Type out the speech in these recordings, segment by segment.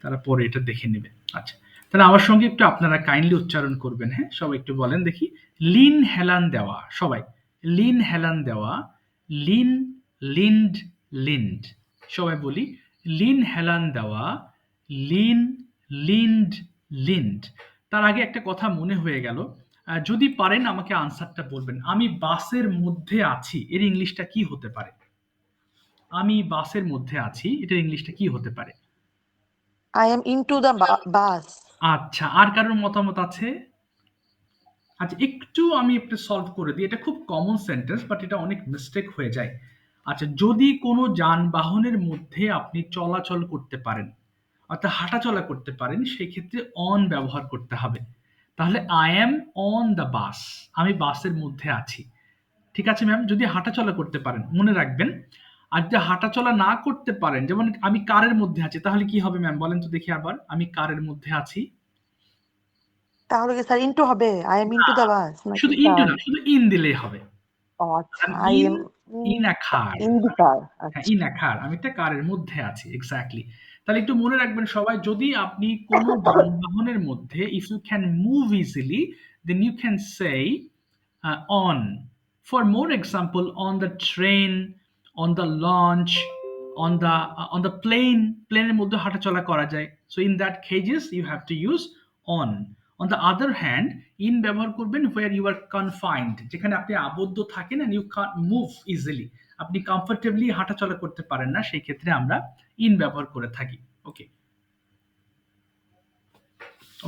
তারা পরে এটা দেখে নেবে। আচ্ছা, তাহলে আমার সঙ্গে একটু আপনারা কাইন্ডলি উচ্চারণ করবেন, হ্যাঁ? সবাই একটু বলেন দেখি। লিন হেলান দেওয়া, সবাই। লিন হেলান দেওয়া, লিন, লিন্ড, লিন্ড। সবাই বলি, লিন হেলান দেওয়া, লিন, লিন্ড, লিন্ড। তার আগে একটা কথা মনে হয়ে গেল, যদি পারেন আমাকে আনসারটা বলবেন। আমি বাসের মধ্যে আছি, এর ইংলিশটা কি হতে পারে? আমি বাসের মধ্যে আছি, এটার ইংলিশটা কি হতে পারে? I am into the bus. আচ্ছা, আর কারোর মতামত আছে? আচ্ছা, একটু আমি একটু সলভ করে দিই। এটা খুব কমন সেন্টেন্স, বাট এটা অনেক মিস্টেক হয়ে যায়। আচ্ছা, যদি কোনো যানবাহনের মধ্যে আপনি চলাচল করতে পারেন, অর্থাৎ হাঁটাচলা করতে পারেন, সেক্ষেত্রে অন ব্যবহার করতে হবে। তাহলে I am on the bus, আমি বাসের মধ্যে আছি। ঠিক আছে ম্যাম? যদি হাঁটাচলা করতে পারেন, মনে রাখবেন। আর যদি হাঁটাচলা না করতে পারেন, যেমন আমি কারের মধ্যে আছি, তাহলে কি হবে ম্যাম? বলেন তো দেখি আবার। আমি কারের মধ্যে আছি। তাহলে কি স্যার ইনটু হবে? I am into the bus নাকি শুধু ইনটু স্যার? না, শুধু ইন দিলেই হবে। ও আচ্ছা, I in, am in a car. in the car. হ্যাঁ, আচ্ছা। ইন আ কার। আমি একটা কারের মধ্যে আছি। এক্সাক্টলি। তাহলে একটু মনে রাখবেন সবাই, যদি আপনি কোনো যানবাহনের মধ্যে, if you can move easily, then you can say on. For more example, on the train, on the launch, on the plane, প্লেনের মধ্যে হাঁটাচলা করা যায়। So in that cases you have to use on. On the other hand, in ব্যবহার করবেন where you are confined, যেখানে আপনি আবদ্ধ থাকেন and you can't move easily, আপনি কমফোর্টেবলি হাঁটাচলা করতে পারেন না, সেই ক্ষেত্রে আমরা ইন ব্যবহার করে থাকি। ওকে,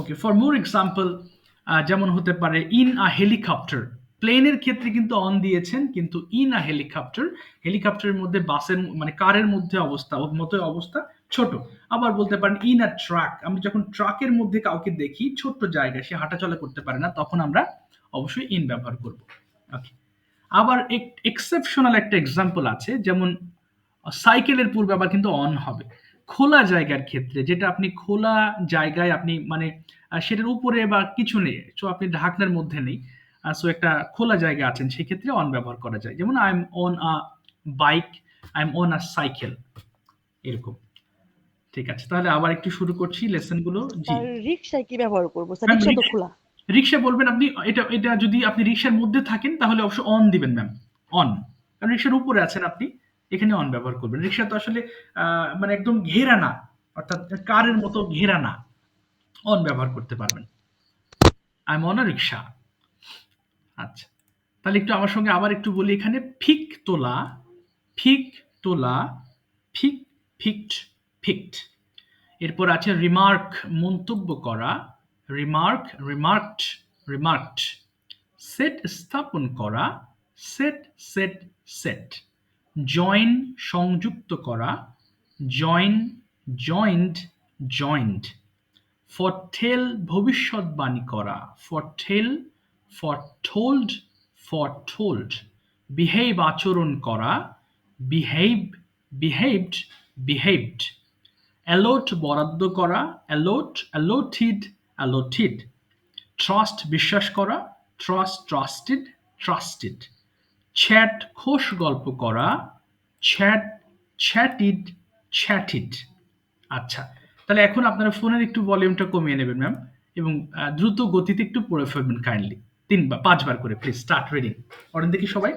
ওকে, ফর মোর এক্সাম্পল, যেমন হতে পারে ইন আ হেলিকপ্টার। প্লেনের ক্ষেত্রে কিন্তু অন দিয়েছেন, কিন্তু ইন আ হেলিকপ্টার, হেলিকপ্টারের মধ্যে, বাসের মানে কারের মধ্যে অবস্থা, ওর মতো অবস্থা ছোট। আবার বলতে পারেন ইন আ ট্রাক, আমি যখন ট্রাকের মধ্যে কাউকে দেখি ছোট্ট জায়গায়, সে হাঁটাচলা করতে পারে না, তখন আমরা অবশ্যই ইন ব্যবহার করব। ওকে, আবার এক্সেপশনাল একটা এক্সাম্পল আছে, যেমন সাইকেলের পূর্বে আবার কিন্তু অন হবে। খোলা জায়গার ক্ষেত্রে, যেটা আপনি খোলা জায়গায় আপনি মানে সেটার উপরে বা কিছু নেই, সো আপনি ঢাকনার মধ্যে নেই, সো একটা খোলা জায়গা আছেন, সেক্ষেত্রে অন ব্যবহার করা যায়। যেমন I am on a bike, I am on a cycle, এরকম। ঠিক আছে, তাহলে আবার একটু শুরু করছি লেসন গুলো। জি স্যার রিকশায় কি ব্যবহার করব? স্যার ম্যাম, রিকশা তো খোলা। রিক্সা বলবেন আপনি। এটা এটা যদি আপনি রিক্সার মধ্যে থাকেন, তাহলে অবশ্যই অন দিবেন ম্যাম, অন। কারণ রিক্সার উপরে আছেন আপনি, এখানে অন ব্যবহার করবেন। রিক্সা তো আসলে মানে একদম ঘেরা না, অর্থাৎ কারের মতো ঘেরা না, অন ব্যবহার করতে পারবেন। আই এম অন আ রিক্সা। আচ্ছা, তাহলে একটু আমার সঙ্গে আবার একটু বলি। এখানে ফিক তোলা, ফিক তোলা, ফিক, ফিক্ট, ফিক্ট। এরপর আছে রিমার্ক, মন্তব্য করা, রিমার্ক, রিমার্কড, রিমার্কড। সেট, স্থাপন করা, সেট, সেট, সেট। জয়েন, সংযুক্ত করা, জয়েন, জয়েন্ড, জয়েন্ড। ফরটেল, ভবিষ্যৎবাণী করা, ফরটেল, ফরটোল্ড, ফরটোল্ড। বিহেভ, আচরণ করা, বিহেভ, বিহেভড, বিহেভড। অ্যালোট, বরাদ্দ করা, অ্যালোট, অ্যালোটেড, অ্যালোটেড। ট্রাস্ট, বিশ্বাস করা, ট্রাস্ট, ট্রাস্টেড, ট্রাস্টেড। চ্যাট, খোশ গল্প করা, চ্যাট, চ্যাটিড, চ্যাটিড। আচ্ছা, তাহলে এখন আপনারা ফোনের একটু ভলিউমটা কমিয়ে নেবেন ম্যাম, এবং দ্রুত গতিতে একটু পড়ে ফেলবেন কাইন্ডলি। ৩ বা ৫ বার করে প্লিজ। Start reading. পড়েন দেখি সবাই।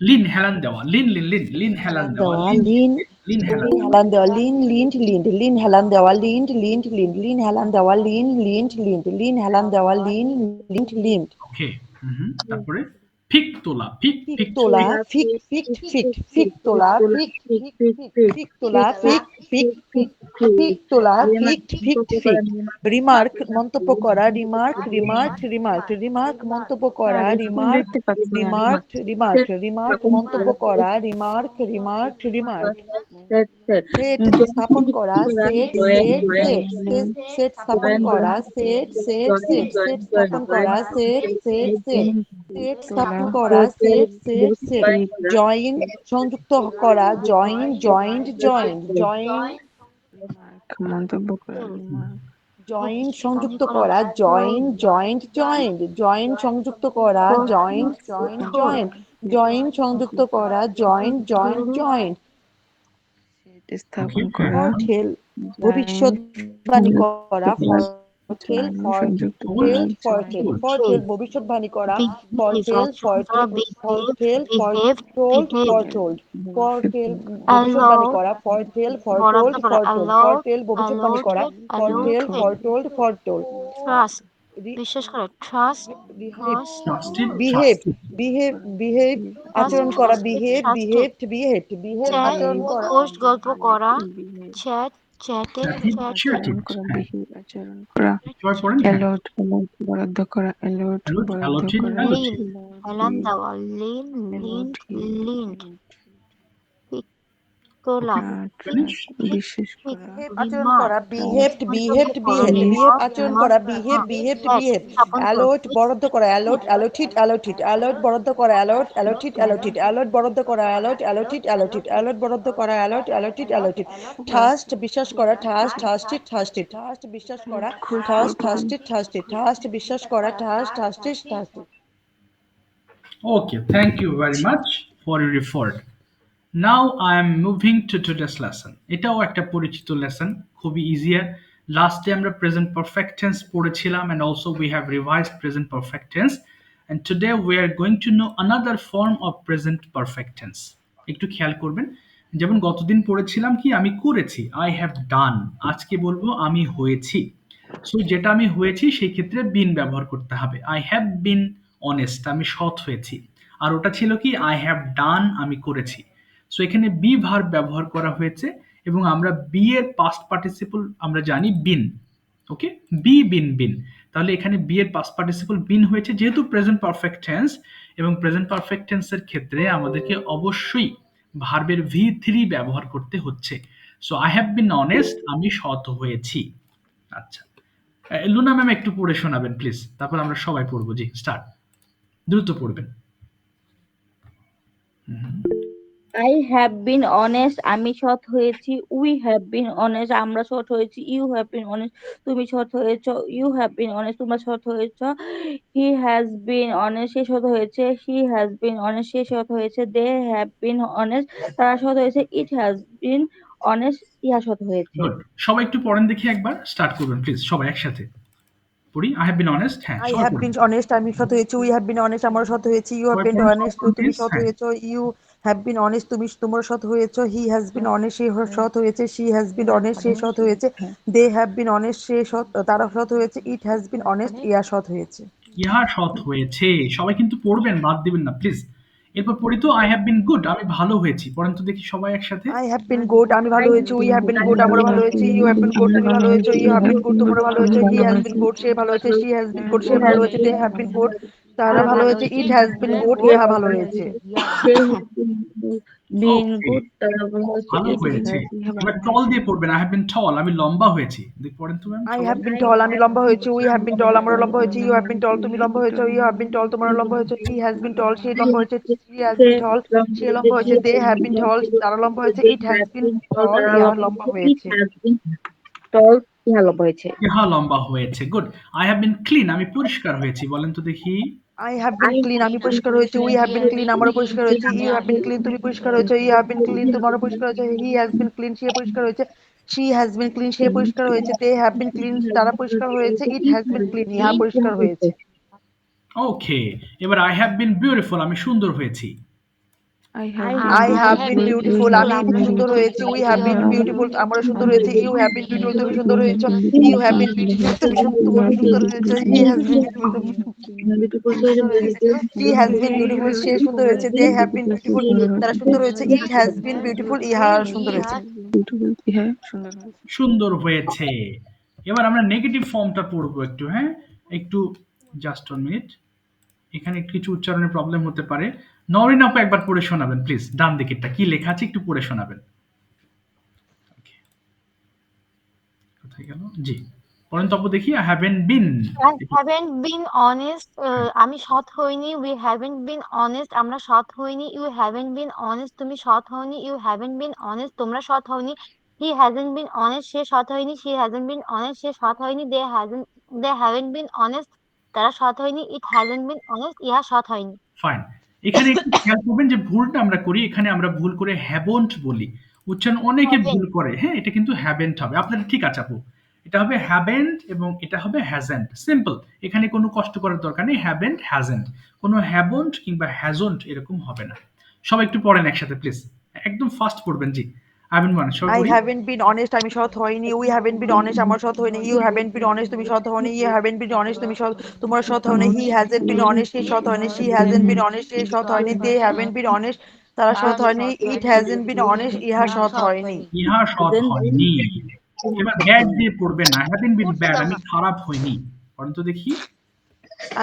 লিন হেলান দেওয়া, লিন, লিন, লিন, লিন হেলান হেলান দেওয়া, দেওয়া, লিন, লিন লিন হেলান লিন হেলান দেওয়া, লিন লিন্ড লিন্ড, লিন হেলান দেওয়া, লিন্ড লিন্ড লিন্ড, লিন হেলান দেওয়া, লিন লিন্ড লিন্ড, লিন হেলান দেওয়া, লিন লিন্ড লিন্ড। ওকে। তারপরে ফিক তোলা, ফিক, ফিক ফিক। তোলা, ফিক ফিক্ট ফিক্ট, ফিক তোলা, ফিক্ট ফিক্ট ফিক্ট, ফিক তোলা, ফিক ফিক্ট ফিক্ট, ফিক তোলা, ফিক্ট ফিক্ট ফিক্ট। রিমার্ক, মন্তব্য করা, রিমার্ক, রিমার্ক, রিমার্ক, রিমার্ক, মন্তব্য করা, রিমার্ক, রিমার্ক, রিমার্ক, রিমার্ক, মন্তব্য করা, রিমার্ক, রিমার্ক, রিমার্ক। সেট, স্থাপন করা, set, set, set, set, set, স্থাপন করা, সেট, সেট, সেট, সেট, স্থাপন করা, সেট, সেট, সেট, সেট, স্থাপন করা, সেট, সেট, সেট। জয়েন, সংযুক্ত করা, জয়েন, জয়েন্ট, জয়েন্ট, জয়েন, মন্তব্য করা, জয়েন্ট, সংযুক্ত করা, জয়েন, জয়েন্ট, জয়েন্ট, জয়েন, সংযুক্ত করা, জয়েন্ট, জয়েন্ট, জয়েন্ট, জয়েন, সংযুক্ত করা, জয়েন্ট, জয়েন্ট, জয়েন্ট। স্থাপন করা, ফরটেল, ভবিষ্যৎবাণী করা foretell সংযুক্ত foretell করা foretell foretell ভবিষ্যৎবাণী করা foretell foretell foretell foretold foretold foretell ভবিষ্যৎবাণী করা foretell foretold foretold foretell ভবিষ্যৎবাণী করা foretell foretold foretold ট্রাস্ট বিশ্বাস করে trust trusted behave behave behave আচরণ করা behave behaved behaved behave আচরণ করা পোস্ট গল্প করা চ্যাট চ্যাটেড চ্যাটেড আচরণ করা সবাই পড়েন হ্যাঁ অ্যালার্ট বরাদ্দ করা অ্যালার্ট বরাদ্দ allotted করা লিন হেলান দেওয়া লিন লিন্ড লিন্ড তোলা বিশ্বাস করা behave আচরণ করা behaved behaved behaved behave আচরণ করা behave behaved behaved allot বরাদ্দ করা allot allotted allotted allot বরাদ্দ করা allot allotted allotted allot বরাদ্দ করা allot allotted allotted allot বরাদ্দ করা allot allotted allotted trust বিশ্বাস করা trust trusted trusted trust বিশ্বাস করা trust trusted trusted trust বিশ্বাস করা trust trusted trusted Okay, thank you very much for your effort. Now I am moving to today's lesson. এটাও একটা পরিচিত লেসন, খুবই ইজিয়ার। লাস্টে আমরা প্রেজেন্ট পারফেক্ট টেন্স পড়েছিলাম and also we have revised present perfect tense and today we are going to know another form of present perfect tense. একটু খেয়াল করবেন, যেমন গতদিন পড়েছিলাম কি আমি করেছি, I have done, আজকে বলবো আমি হয়েছি। সো যেটা আমি হয়েছি সেই ক্ষেত্রে বিন ব্যবহার করতে হবে। I have been honest, আমি সৎ হয়েছি। আর ওটা ছিল কি I have done, আমি করেছি। সো এখানে বি ভার্ব ব্যবহার করা হয়েছে এবং আমরা বি এর পাস্ট পার্টিসিপল আমরা জানি বিন। ওকে, বি বিন বিন, তাহলে এখানে বি এর পাস্ট পার্টিসিপল বিন হয়েছে যেহেতু প্রেজেন্ট পারফেক্ট টেন্স, এবং প্রেজেন্ট পারফেক্ট টেন্সের ক্ষেত্রে আমাদেরকে অবশ্যই ভার্বের ভি থ্রি ব্যবহার করতে হচ্ছে। So I have been honest, আমি সৎ হয়েছি। আচ্ছা, লুনা ম্যাম একটু পড়ে শোনাবেন প্লিজ, তারপর আমরা সবাই পড়বো। জি স্টার্ট, দ্রুত পড়বেন। I have been honest, আমি সৎ হয়েছি। We have been honest, আমরা সৎ হয়েছি। You have been honest, তুমি সৎ হয়েছ। You have been honest, তোমরা সৎ হয়েছ। He has been honest, সে সৎ হয়েছে। She has been honest, সে সৎ হয়েছে। They have been honest, তারা সৎ হয়েছে। It has been honest, ইহা সৎ হয়েছে। গুড, সবাই একটু পড়েন দেখি, একবার স্টার্ট করবেন প্লিজ, সবাই একসাথে পড়ি। আই হ্যাভ বিন অনেস্ট, হ্যাঁ I সবাই have পড়ুন। been honest, আমি সৎ হয়েছি। We have been honest, আমরা সৎ হয়েছি। You have সবাই been পড়ুন, সবাই honest, পড়ুন তুমি প্লিজ। সৎ হ্যাঁ, হয়েছ। You have been honest, তুমি তোমরা সৎ হয়েছ। He has been honest, সে সৎ হয়েছে। She has been honest, সে সৎ হয়েছে। They have been honest, সে সৎ তারা সৎ হয়েছে। It has been honest, ইয়া সৎ হয়েছে। ইহা সৎ হয়েছে। সবাই কিন্তু পড়বেন, বাদ দিবেন না প্লিজ। এরপর পড়ি তো, আই হ্যাভ বিন গুড, আমি ভালো হয়েছি। পড়েন তো দেখি সবাই একসাথে। I have been good, আমি ভালো হয়েছি। We have been good, আমরা ভালো হয়েছি। You have been good, তুমি ভালো হয়েছো। You have been good, তোমরা ভালো হয়েছো। He has been good, সে ভালো হয়েছে। She has been good, সে ভালো হয়েছে। They have been good, তারা ভালো হয়েছে। It has been good, ইহা ভালো হয়েছে। They have been Okay, good, তারা ভালো হয়েছে। ভালো It হয়েছে। has been এবার টল দিয়ে পড়বেন। আই হ্যাভ বিন টল, আমি লম্বা হয়েছি। পড়েন তো ম্যাম I সবাই। have been tall, আমি লম্বা হয়েছি। We have been tall, আমরা লম্বা হয়েছি। You have been tall, তুমি লম্বা হয়েছো। You have been tall, তোমরা লম্বা হয়েছো। He has been tall, সে লম্বা হয়েছে। She has been tall, সে লম্বা হয়েছে। They have been tall, তারা লম্বা হয়েছে। It has been tall, ইহা লম্বা হয়েছে। tall, ইহা লম্বা হয়েছে। ইহা লম্বা হয়েছে। Good. I have been clean, আমি পরিষ্কার হয়েছি। বলেন তো দেখি। I have been clean, আমি পরিষ্কার হয়েছি। We have been clean, আমরা পরিষ্কার হয়েছি। You have been clean, তুমি পরিষ্কার হয়েছো। You have been clean, তোমারও পরিষ্কার হয়েছে। He has been clean, সে পরিষ্কার হয়েছে। She has been clean, সে পরিষ্কার হয়েছে। They have been clean, তারা পরিষ্কার হয়েছে। It has been clean, ইহা পরিষ্কার হয়েছে। ওকে, এবার আই হ্যাভ বিন বিউটিফুল, আমি সুন্দর হয়েছি। I have been beautiful, আমি সুন্দর হয়েছি। We have been beautiful, আমরা সুন্দর হয়েছি। You have been beautiful, তুমি সুন্দর হয়েছো। You have been beautiful, তোমরা সুন্দর হয়েছো। He has been beautiful, তুমি সুন্দর হয়েছে। She has been beautiful, সে সুন্দর হয়েছে। They have been beautiful, তারা সুন্দর হয়েছে। It has been beautiful, ইহা সুন্দর হয়েছে। সুন্দর হয়েছে। এবার আমরা নেগেটিভ ফর্মটা পড়বো একটু, হ্যাঁ একটু, জাস্ট 1 মিনিট। এখানে কিছু উচ্চারণের প্রবলেম হতে পারে। নরিন আপু একবার পড়ে শোনাবেন প্লিজ, ডান দিকেরটা কি লেখা আছে একটু পড়ে শোনাবেন। Okay, কোথায় গেল? জি পড়েন তো আপু দেখি। I haven't been, I haven't been honest, আমি সৎ হইনি। We haven't been honest, আমরা সৎ হইনি। You haven't been honest, তুমি সৎ হওনি। You haven't been honest, তোমরা সৎ হওনি। He hasn't been honest, সে সৎ হয়নি। She hasn't been honest, সে সৎ হয়নি। They haven't been honest, তারা সৎ হয়নি। It hasn't been honest, ইহা সৎ হয়নি। ফাইন। এখানে একটু খেয়াল করবেন যে ভুলটা আমরা করি, এখানে আমরা ভুল করে হ্যাভন্ট বলি। উচ্চারণ অনেকে Haven't. ভুল করে, হ্যাঁ এটা কিন্তু হ্যাভেন্ট হবে আপনার, ঠিক আছে আপু, এটা হবে হ্যাভেন্ট এবং এটা হবে হ্যাজেন্ট, সিম্পল, এখানে কোনো কষ্ট করার দরকার নেই, হ্যাভেন্ট হ্যাজেন্ট, কোনো হ্যাভন্ট কিংবা হ্যাজন্ট এরকম হবে না। সবাই একটু পড়েন একসাথে প্লিজ, একদম ফাস্ট পড়বেন, জি আইভেন মান সবাই আই পড়ি। হ্যাভেন্ট বিন অনেস্ট, আমি সৎ হইনি। উই হ্যাভেন্ট বিন অনেস্ট, আমার সৎ হয়নি। ইউ হ্যাভেন্ট বিন অনেস্ট, তুমি সৎ হওনি। ইউ হ্যাভেন্ট বিন অনেস্ট, তুমি সৎ, তোমার সৎ হয়নি। হি হ্যাজেন্ট বিন অনেস্ট, সে সৎ হয়নি। শি হ্যাজেন্ট বিন অনেস্ট, সে সৎ হয়নি। দে হ্যাভেন্ট বিন অনেস্ট, তারা সৎ হয়নি। ইট হ্যাজেন্ট বিন অনেস্ট, ইহা সৎ হয়নি। ইহা সৎ Then হয়নি। এবার ব্যাড দিয়ে পড়বেন না, হ্যাভেন বিন ব্যাড, আমি খারাপ হইনি, পড়েন তো দেখি।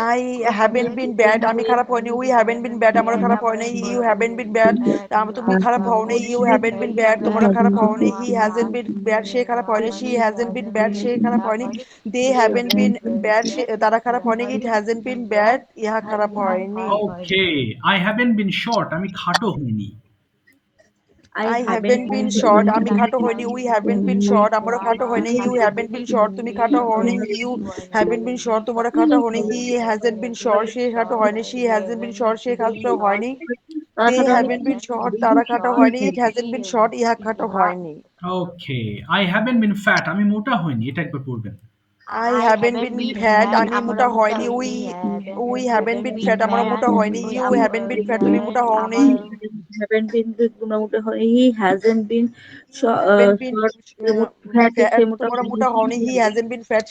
আই হ্যাভেন্ট বিন ব্যাড, আমি খারাপ হয়নি। উই হ্যাভেন্ট বিন ব্যাড, আমরা খারাপ হয়নি। ইউ হ্যাভেন্ট বিন ব্যাড, তুমি খারাপ হওনি। ইউ হ্যাভেন্ট বিন ব্যাড, তোমরা খারাপ হওনি। হি হ্যাজেন্ট বিন ব্যাড, সে খারাপ হয়নি। শি হ্যাজেন্ট বিন ব্যাড, সে খারাপ হয়নি। দে হ্যাভেন্ট বিন ব্যাড, তারা খারাপ হয়নি। ইট হ্যাজেন্ট বিন ব্যাড, ইহা খারাপ হয়নি। ওকে, আই হ্যাভেন বিন শর্ট, আমি খাটো হইনি। আই হ্যাভেন্ট বিন শর্ট, আমি খাটো হইনি। উই হ্যাভেন্ট বিন শর্ট, আমরা খাটো হয়নি। ইউ হ্যাভেন্ট বিন শর্ট, তুমি খাটো হওনি। ইউ হ্যাভেন্ট বিন শর্ট, তোমরা খাটো হওনি। হি হ্যাজেন্ট বিন শর্ট, সে খাটো হয়নি। শি হ্যাজেন্ট বিন শর্ট, সে খাটো হয়নি। দে হ্যাভেন্ট বিন শর্ট, তারা খাটো হয়নি। ইট হ্যাজেন্ট বিন শর্ট, ইহা খাটো হয়নি। ওকে, আই হ্যাভেন বিন ফ্যাট, আমি মোটা হইনি, এটা একবার পড়বেন। আই হ্যাভেন্ট বিন ফ্যাট, আমি মোটা হয়নি। উই হ্যাভেন্ট বিন ফ্যাট, আমরা মোটা হয়নি। ইউ হ্যাভেন্ট বিন ফ্যাট, তুমি মোটা হওনি। haven't been তোমরা মোটা হয়, he hasn't been haven't been fat, সে ফ্যাট, মোটা তোমরা হয়নি। মোটা হওনি। হি হ্যাজেন্ট বিন ফ্যাট,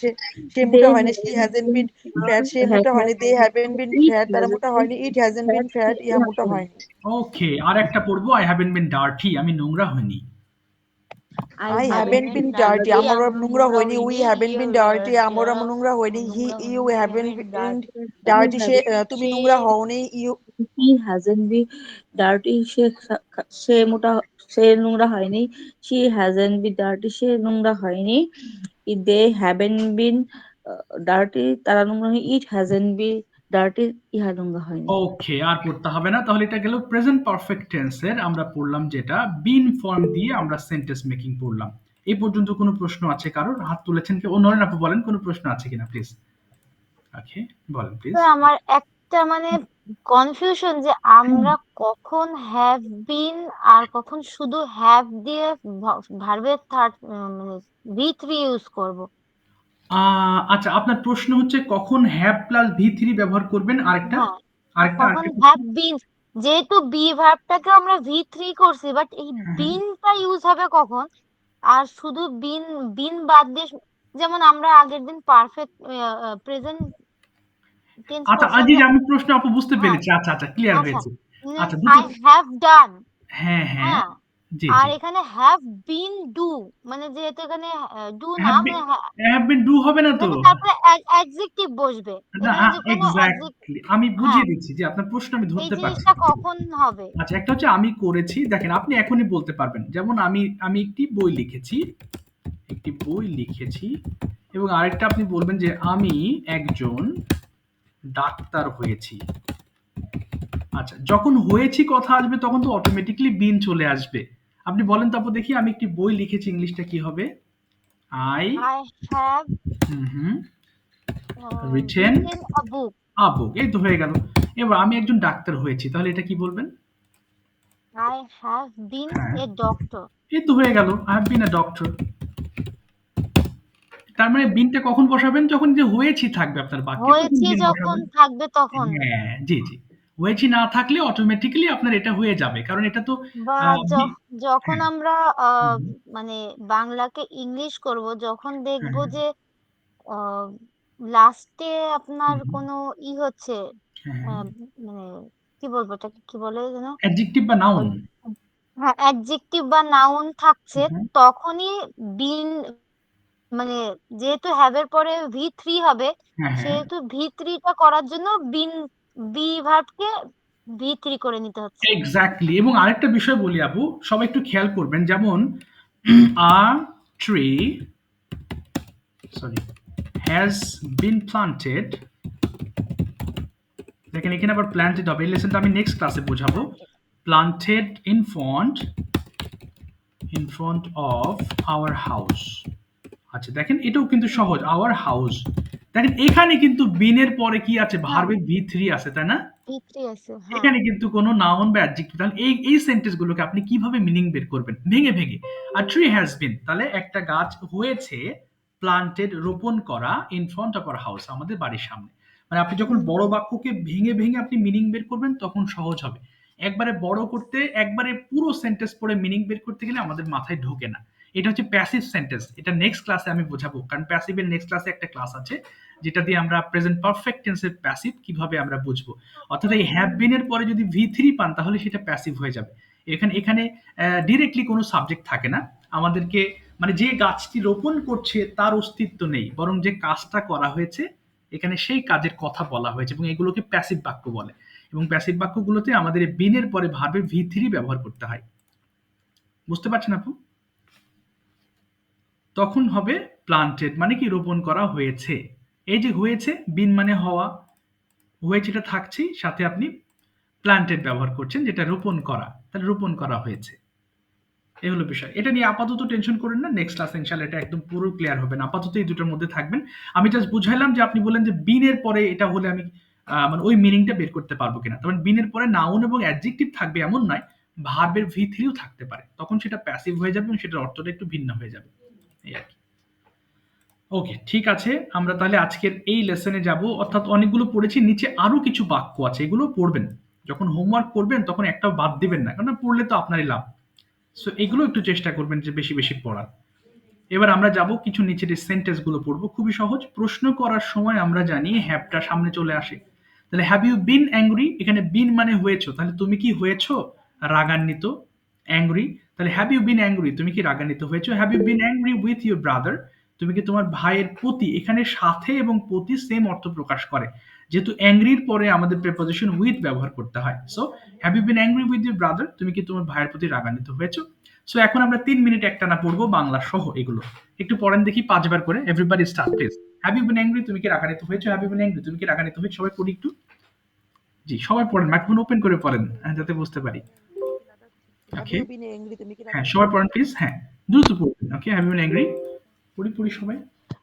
সে মোটা They হয়নি। She haven't hasn't been fat, সে been মোটা have হয়নি। They haven't been it fat, তারা hasn't মোটা been হয়নি। It hasn't been fat, fat, ইহা ইহা মোটা হয়নি। ওকে, আর একটা পড়বো, আই হ্যাভেন বিন ডার্টি, আমি নোংরা হইনি। আই হ্যাভেন্ট বিন ডার্টি, আমরা নোংরা হয়নি। উই হ্যাভেন্ট বিন ডার্টি, আমরা নোংরা হয়নি। You haven't been you dirty, haven't তুমি নোংরা হওনি। You he hasn't been dirty, সে মোটা, সে নোংরা হয়নি। she hasn't been dirty, সে নোংরা হয়নি। they haven't been dirty, তারা নোংরা হয়নি। it hasn't been dirty, ইহা নোংরা হয়নি। ওকে, আর পড়তে হবে না, তাহলে এটা গেল প্রেজেন্ট পারফেক্ট টেন্সের, আমরা পড়লাম যেটা বিন ফর্ম দিয়ে আমরা সেন্টেন্স মেকিং পড়লাম। এই পর্যন্ত কোনো প্রশ্ন আছে কারোর? হাত তুলেছেন কি? ও নরেন আপু বলেন, কোনো প্রশ্ন আছে কিনা প্লিজ? ওকে, বলেন প্লিজ। তো আমার একটা মানে কনফিউশন যে আমরা কখন হ্যাভ বিন আর কখন শুধু হ্যাভ দিয়ে ভার্বের থার্ড মানে V3 ইউজ করব। আচ্ছা, আপনার প্রশ্ন হচ্ছে কখন হ্যাভ প্লাস ভি থ্রি ব্যবহার করবেন, আরেকটা হ্যাঁ, আর আরেকটা কখন আরেকটা হ্যাভ বিন, যেহেতু বি ভার্বটাকে আমরা V3 করছি, বাট এই হ্যাঁ, হ্যাঁ। বিনটা ইউজ হবে কখন? আর শুধু বিন বিন বাদ দিয়ে যেমন আমরা আগের দিন পারফেক্ট প্রেজেন্ট টেন্স আচ্ছা করছিলাম আজিজ, যে আমি প্রশ্ন আপু বুঝতে হ্যাঁ পেরেছি, আচ্ছা আচ্ছা ক্লিয়ার আচ্ছা হয়েছে। আচ্ছা দুটো, আই হ্যাভ ডান, হ্যাঁ হ্যাঁ, হ্যাঁ, জি আর জি, এখানে হ্যাভ বিন ডু, মানে যেহেতু এখানে ডু না হ্যাভ বিন, মানে হ্যাভ বিন ডু হবে না তো? এখানে তারপরে অ্যাডজেক্টিভ বসবে, না, এখানে যে কোনো এক্স্যাক্টলি, আমি হ্যাঁ, বুঝিয়ে দিচ্ছি যে আপনার প্রশ্ন আমি এই ধরতে পারছি। জিনিসটা কখন হবে? আচ্ছা, একটা হচ্ছে আমি করেছি, দেখেন আপনি এখনই বলতে পারবেন, যেমন আমি আমি একটি বই লিখেছি, একটি বই লিখেছি, এবং আরেকটা আপনি বলবেন যে আমি একজন ডাক্তার হয়েছি। আচ্ছা, যখন হয়েছি কথা আসবে তখন তো অটোমেটিক্যালি বিন চলে আসবে। আপনি বলেন তো আপু দেখি, আমি একটি বই লিখেছি, ইংলিশটা কি হবে? I, I have hmm hmm, written written a book, a book, এই তো হয়ে গেল। এবার আমি একজন ডাক্তার হয়েছি, তাহলে এটা কি বলবেন? আই হ্যাভ বিন হ্যাঁ, এ ডক্টর। এই তো হয়ে গেল, I have been a doctor. তার মানে বিনটা কখন বসাবেন? যখন যে হয়েছি থাকবে আপনার বাক্যে তখন হয়েছি বিন যখন বসাবেন। থাকবে তখন, হ্যাঁ, জি জি। হয়েছি না থাকলে অটোমেটিক্যালি আপনার এটা হয়ে যাবে, কারণ এটা তো বা বি- যখন হ্যাঁ, আমরা হুম, মানে বাংলাকে ইংলিশ করব, যখন হ্যাঁ, দেখব হ্যাঁ, যে লাস্টে আপনার হুম, কোনো হচ্ছে হ্যাঁ, হ্যাঁ, মানে কি বলবো, এটাকে কি বলে যেন, অ্যাডজেক্টিভ বা নাউন। হ্যাঁ অ্যাডজেক্টিভ বা নাউন থাকছে, হুম, তখনই বিন মানে যেহেতু হ্যাভ এর পরে V3 হবে, হ্যাঁ হ্যাঁ, সেহেতু V3টা করার জন্য বিন বি ভার্বকে V3 করে নিতে হচ্ছে। এক্স্যাক্টলি। এবং আরেকটা বিষয় বলি আপু, সবাই একটু খেয়াল করবেন, যেমন a tree, sorry, has been planted, দেখেন এখানে আবার প্ল্যান্টেড হবে, এই লেসনটা আমি নেক্সট ক্লাসে বোঝাবো। Planted in front of our house. আচ্ছা দেখেন এটাও কিন্তু হুম, সহজ, আওয়ার হাউস। দেখেন এখানে কিন্তু বিনের পরে কি আছে? হ্যাঁ ভার্বের ভি থ্রি আছে, তাই না? V3 আছে হ্যাঁ এখানে কিন্তু কোনো নাউন বা অ্যাডজেক্টিভ, তাহলে এই সেন্টেন্স গুলোকে আপনি কিভাবে মিনিং বের করবেন ভেঙে ভেঙে। আর ট্রি হ্যাজ বিন, তাহলে একটা গাছ হয়েছে প্লান্টেড, রোপণ করা, in front of our house, আমাদের বাড়ির সামনে। মানে আপনি যখন বড় বাক্যকে ভেঙে ভেঙে আপনি মিনিং বের করবেন তখন সহজ হবে। একবারে বড় করতে, একবারে পুরো সেন্টেন্স পড়ে মিনিং বের করতে গেলে আমাদের মাথায় ঢোকে না। এটা হচ্ছে প্যাসিভ সেন্টেন্স, এটা নেক্সট ক্লাসে আমি বোঝাবো, কারণ প্যাসিভের নেক্সট ক্লাসে একটা ক্লাস আছে যেটা দিয়ে আমরা প্রেজেন্ট পারফেক্ট টেন্সের প্যাসিভ কিভাবে আমরা বুঝবো। অর্থাৎ এই হ্যাভ বিন এর পরে যদি V3 পান তাহলে সেটা প্যাসিভ হয়ে যাবে। এখানে এখানে ডিরেক্টলি কোনো সাবজেক্ট থাকে না আমাদেরকে, মানে যে গাছটি রোপণ করছে তার অস্তিত্ব নেই, বরং যে কাজটা করা হয়েছে এখানে সেই কাজের কথা বলা হয়েছে, এবং এগুলোকে প্যাসিভ বাক্য বলে। এবং প্যাসিভ বাক্যগুলোতে আমাদের বিনের পরে ভার্বের V3 ব্যবহার করতে হয়। বুঝতে পারছেন আপু? তখন হবে প্লান্টেড, মানে কি রোপণ করা হয়েছে। এই যে হয়েছে, বিন মানে হওয়া, হয়েছেটা থাকছেই, সাথে আপনি প্লান্টেড ব্যবহার করছেন যেটা রোপণ করা, তাহলে রোপণ করা হয়েছে। এই হলো বিষয়। এটা নিয়ে আপাতত টেনশন করেন না, নেক্সট ক্লাসে ইনশাআল্লাহ এটা একদম পুরো ক্লিয়ার হবে না। আপাতত এই দুটোর মধ্যে থাকবেন। আমি জাস্ট বুঝাইলাম যে আপনি বললেন যে বিনের পরে এটা হলে আমি মানে ওই মিনিংটা বের করতে পারবো কিনা। তখন বিনের পরে নাউন এবং অ্যাডজেক্টিভ থাকবে এমন নয়, ভার্বের V3ও থাকতে পারে, তখন সেটা প্যাসিভ হয়ে যাবে এবং সেটার অর্থটা একটু ভিন্ন হয়ে যাবে, এই আর কি। ওকে, ঠিক আছে, আমরা তাহলে আজকের এই লেসনে যাব। অর্থাৎ অনেকগুলো পড়েছি, নিচে আরো কিছু বাক্য আছে, এগুলো পড়বেন। যখন হোমওয়ার্ক করবেন তখন একটাও বাদ দিবেন না, কারণ পড়লে তো আপনারই লাভ। সো এগুলো একটু চেষ্টা করবেন যে বেশি বেশি পড়ার। এবার আমরা যাব কিছু নিচের সেন্টেন্স গুলো পড়বো, খুবই সহজ। প্রশ্ন করার সময় আমরা জানি হ্যাভটা সামনে চলে আসে। তাহলে হ্যাভ ইউ বিন অ্যাংরি, এখানে বিন মানে হয়েছো, তাহলে তুমি কি হয়েছো রাগান্বিত, অ্যাংরি। তাহলে হ্যাভ ইউ বিন অ্যাংরি, তুমি কি রাগান্বিত হয়েছো। Have you been angry with your brother, তুমি কি তোমার ভাইয়ের প্রতি, এখানে সাথে এবং প্রতি সেম অর্থ প্রকাশ করে, যেহেতু অ্যাংরির পরে আমাদের প্রিপজিশন উইথ ব্যবহার করতে হয়। So have you been angry with your brother, তুমি কি তোমার ভাইয়ের প্রতি রাগান্বিত হয়েছো। সো এখন আমরা 3 মিনিট একটানা পড়বো বাংলা সহ এগুলো। একটু পড়েন দেখি 5বার করে, everybody start please. Have you been angry, তুমি কি রাগান্বিত হয়েছো। হ্যাভ ইউ বিন অ্যাংরি, তুমি কি রাগান্বিত হয়েছো। সবাই পড়ি একটু। জি, সবাই পড়েন, মাইক্রোফোন ওপেন করে পড়েন, যাতে বুঝতে পারি। Have okay, you been angry, তুমি কি হ্যাঁ রাগান্বিত সবাই পড়েন হয়েছো। প্লিজ, হ্যাঁ দ্রুত পড়বেন। ওকে, হ্যাভ ইউ বিন অ্যাংরি, পড়ি পড়ি সবাই।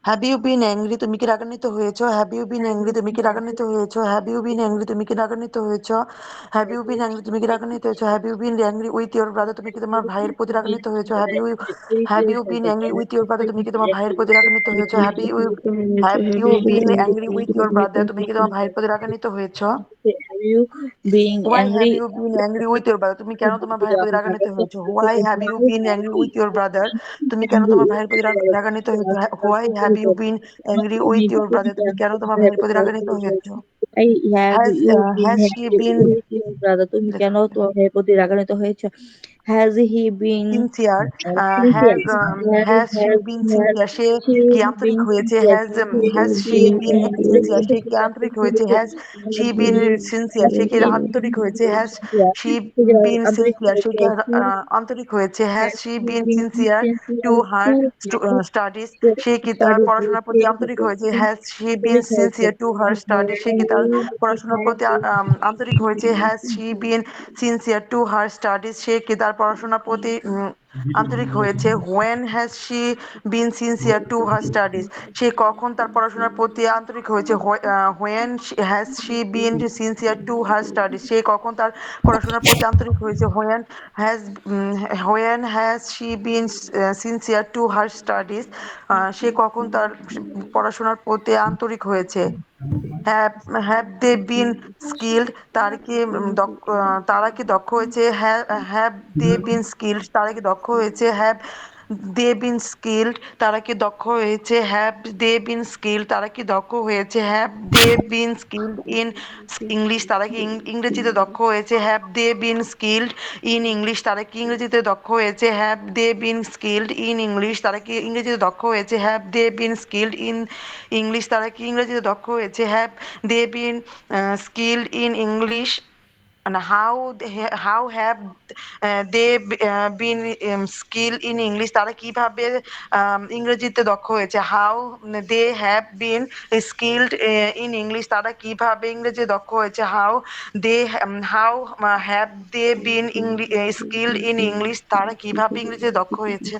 হ্যাভ ইউ বিন অ্যাংরি, তুমি কি রাগান্বিত হয়েছো। হ্যাভ ইউ বিন অ্যাংরি, তুমি কি রাগান্বিত হয়েছো। হ্যাভ ইউ বিন অ্যাংরি, তুমি কি রাগান্বিত হয়েছো। হ্যাভ ইউ বিন অ্যাংরি, তুমি কি রাগান্বিত হয়েছো। Have you been angry with your brother, তুমি কি তোমার ভাইয়ের প্রতি রাগান্বিত হয়েছো। Have you been angry with your brother, তুমি কি তোমার ভাইয়ের প্রতি রাগান্বিত হয়েছো। Have you been angry with your brother, তুমি কি তোমার ভাইয়ের প্রতি রাগান্বিত হয়েছো। Have you being why have angry you been angry with your brother, তুমি কেন তোমার ভাইয়ের প্রতি রাগান্বিত হয়েছো। Why have you been angry with your brother, তুমি কেন তোমার ভাইয়ের প্রতি রাগান্বিত হয়েছো। Why have you been angry with your brother, তুমি কেন তোমার ভাইয়ের প্রতি রাগান্বিত হয়েছো। I have you been has she angry been, with your brother? তুমি কেন তোমার ভাইয়ের প্রতি রাগান্বিত হয়েছো? Has he been sincere, sincere? Has she been Has sincere, সে she কি আন্তরিক been হয়েছে। sincere? Has she been sincere, সে কি আন্তরিক হয়েছে। হ্যাজ শি বিন সিনসিয়ার, সে কি আন্তরিক হয়েছে। হ্যাজ শি বিন সিনসিয়ার, সে কি আন্তরিক হয়েছে। Has she been sincere to her studies, সে কি তার পড়াশোনার প্রতি আন্তরিক হয়েছে। Has she been sincere to her studies, সে কি তার পড়াশোনার প্রতি আন্তরিক হয়েছে। Has she been sincere to her studies, সে কি তার পড়াশোনার প্রতি আন্তরিক হয়েছে। When has she been sincere to her studies, সে কখন তার পড়াশোনার প্রতি আন্তরিক হয়েছে। When has she been sincere to her studies, সে কখন তার পড়াশোনার প্রতি আন্তরিক হয়েছে। Has when has she been sincere to her studies, সে কখন তার পড়াশোনার প্রতি আন্তরিক হয়েছে। Have have they been skilled, তারা কি দক্ষ হয়েছে। হ্যাভ দে বিন স্কিলড, তারা কি দক্ষ হয়েছে। হ্যাভ দে বিন স্কিলড, তারা কি দক্ষ হয়েছে। হ্যাভ দে বিন স্কিলড, তারা কি দক্ষ হয়েছে। Have they been skilled in English, তারা কি ইংরেজিতে দক্ষ হয়েছে। Have they been skilled in English, তারা কি ইংরেজিতে দক্ষ হয়েছে। Have they been skilled in English, তারা কি ইংরেজিতে দক্ষ হয়েছে। Have they been skilled in English, তারা কি ইংরেজিতে দক্ষ হয়েছে। Have they been skilled in English, and how have they been skill in English, তারা কিভাবে ইংরেজিতে দক্ষ হয়েছে। How they have been skilled in English, তারা কিভাবে ইংরেজিতে দক্ষ হয়েছে। How have they been skilled in English, তারা কিভাবে ইংরেজিতে দক্ষ হয়েছে।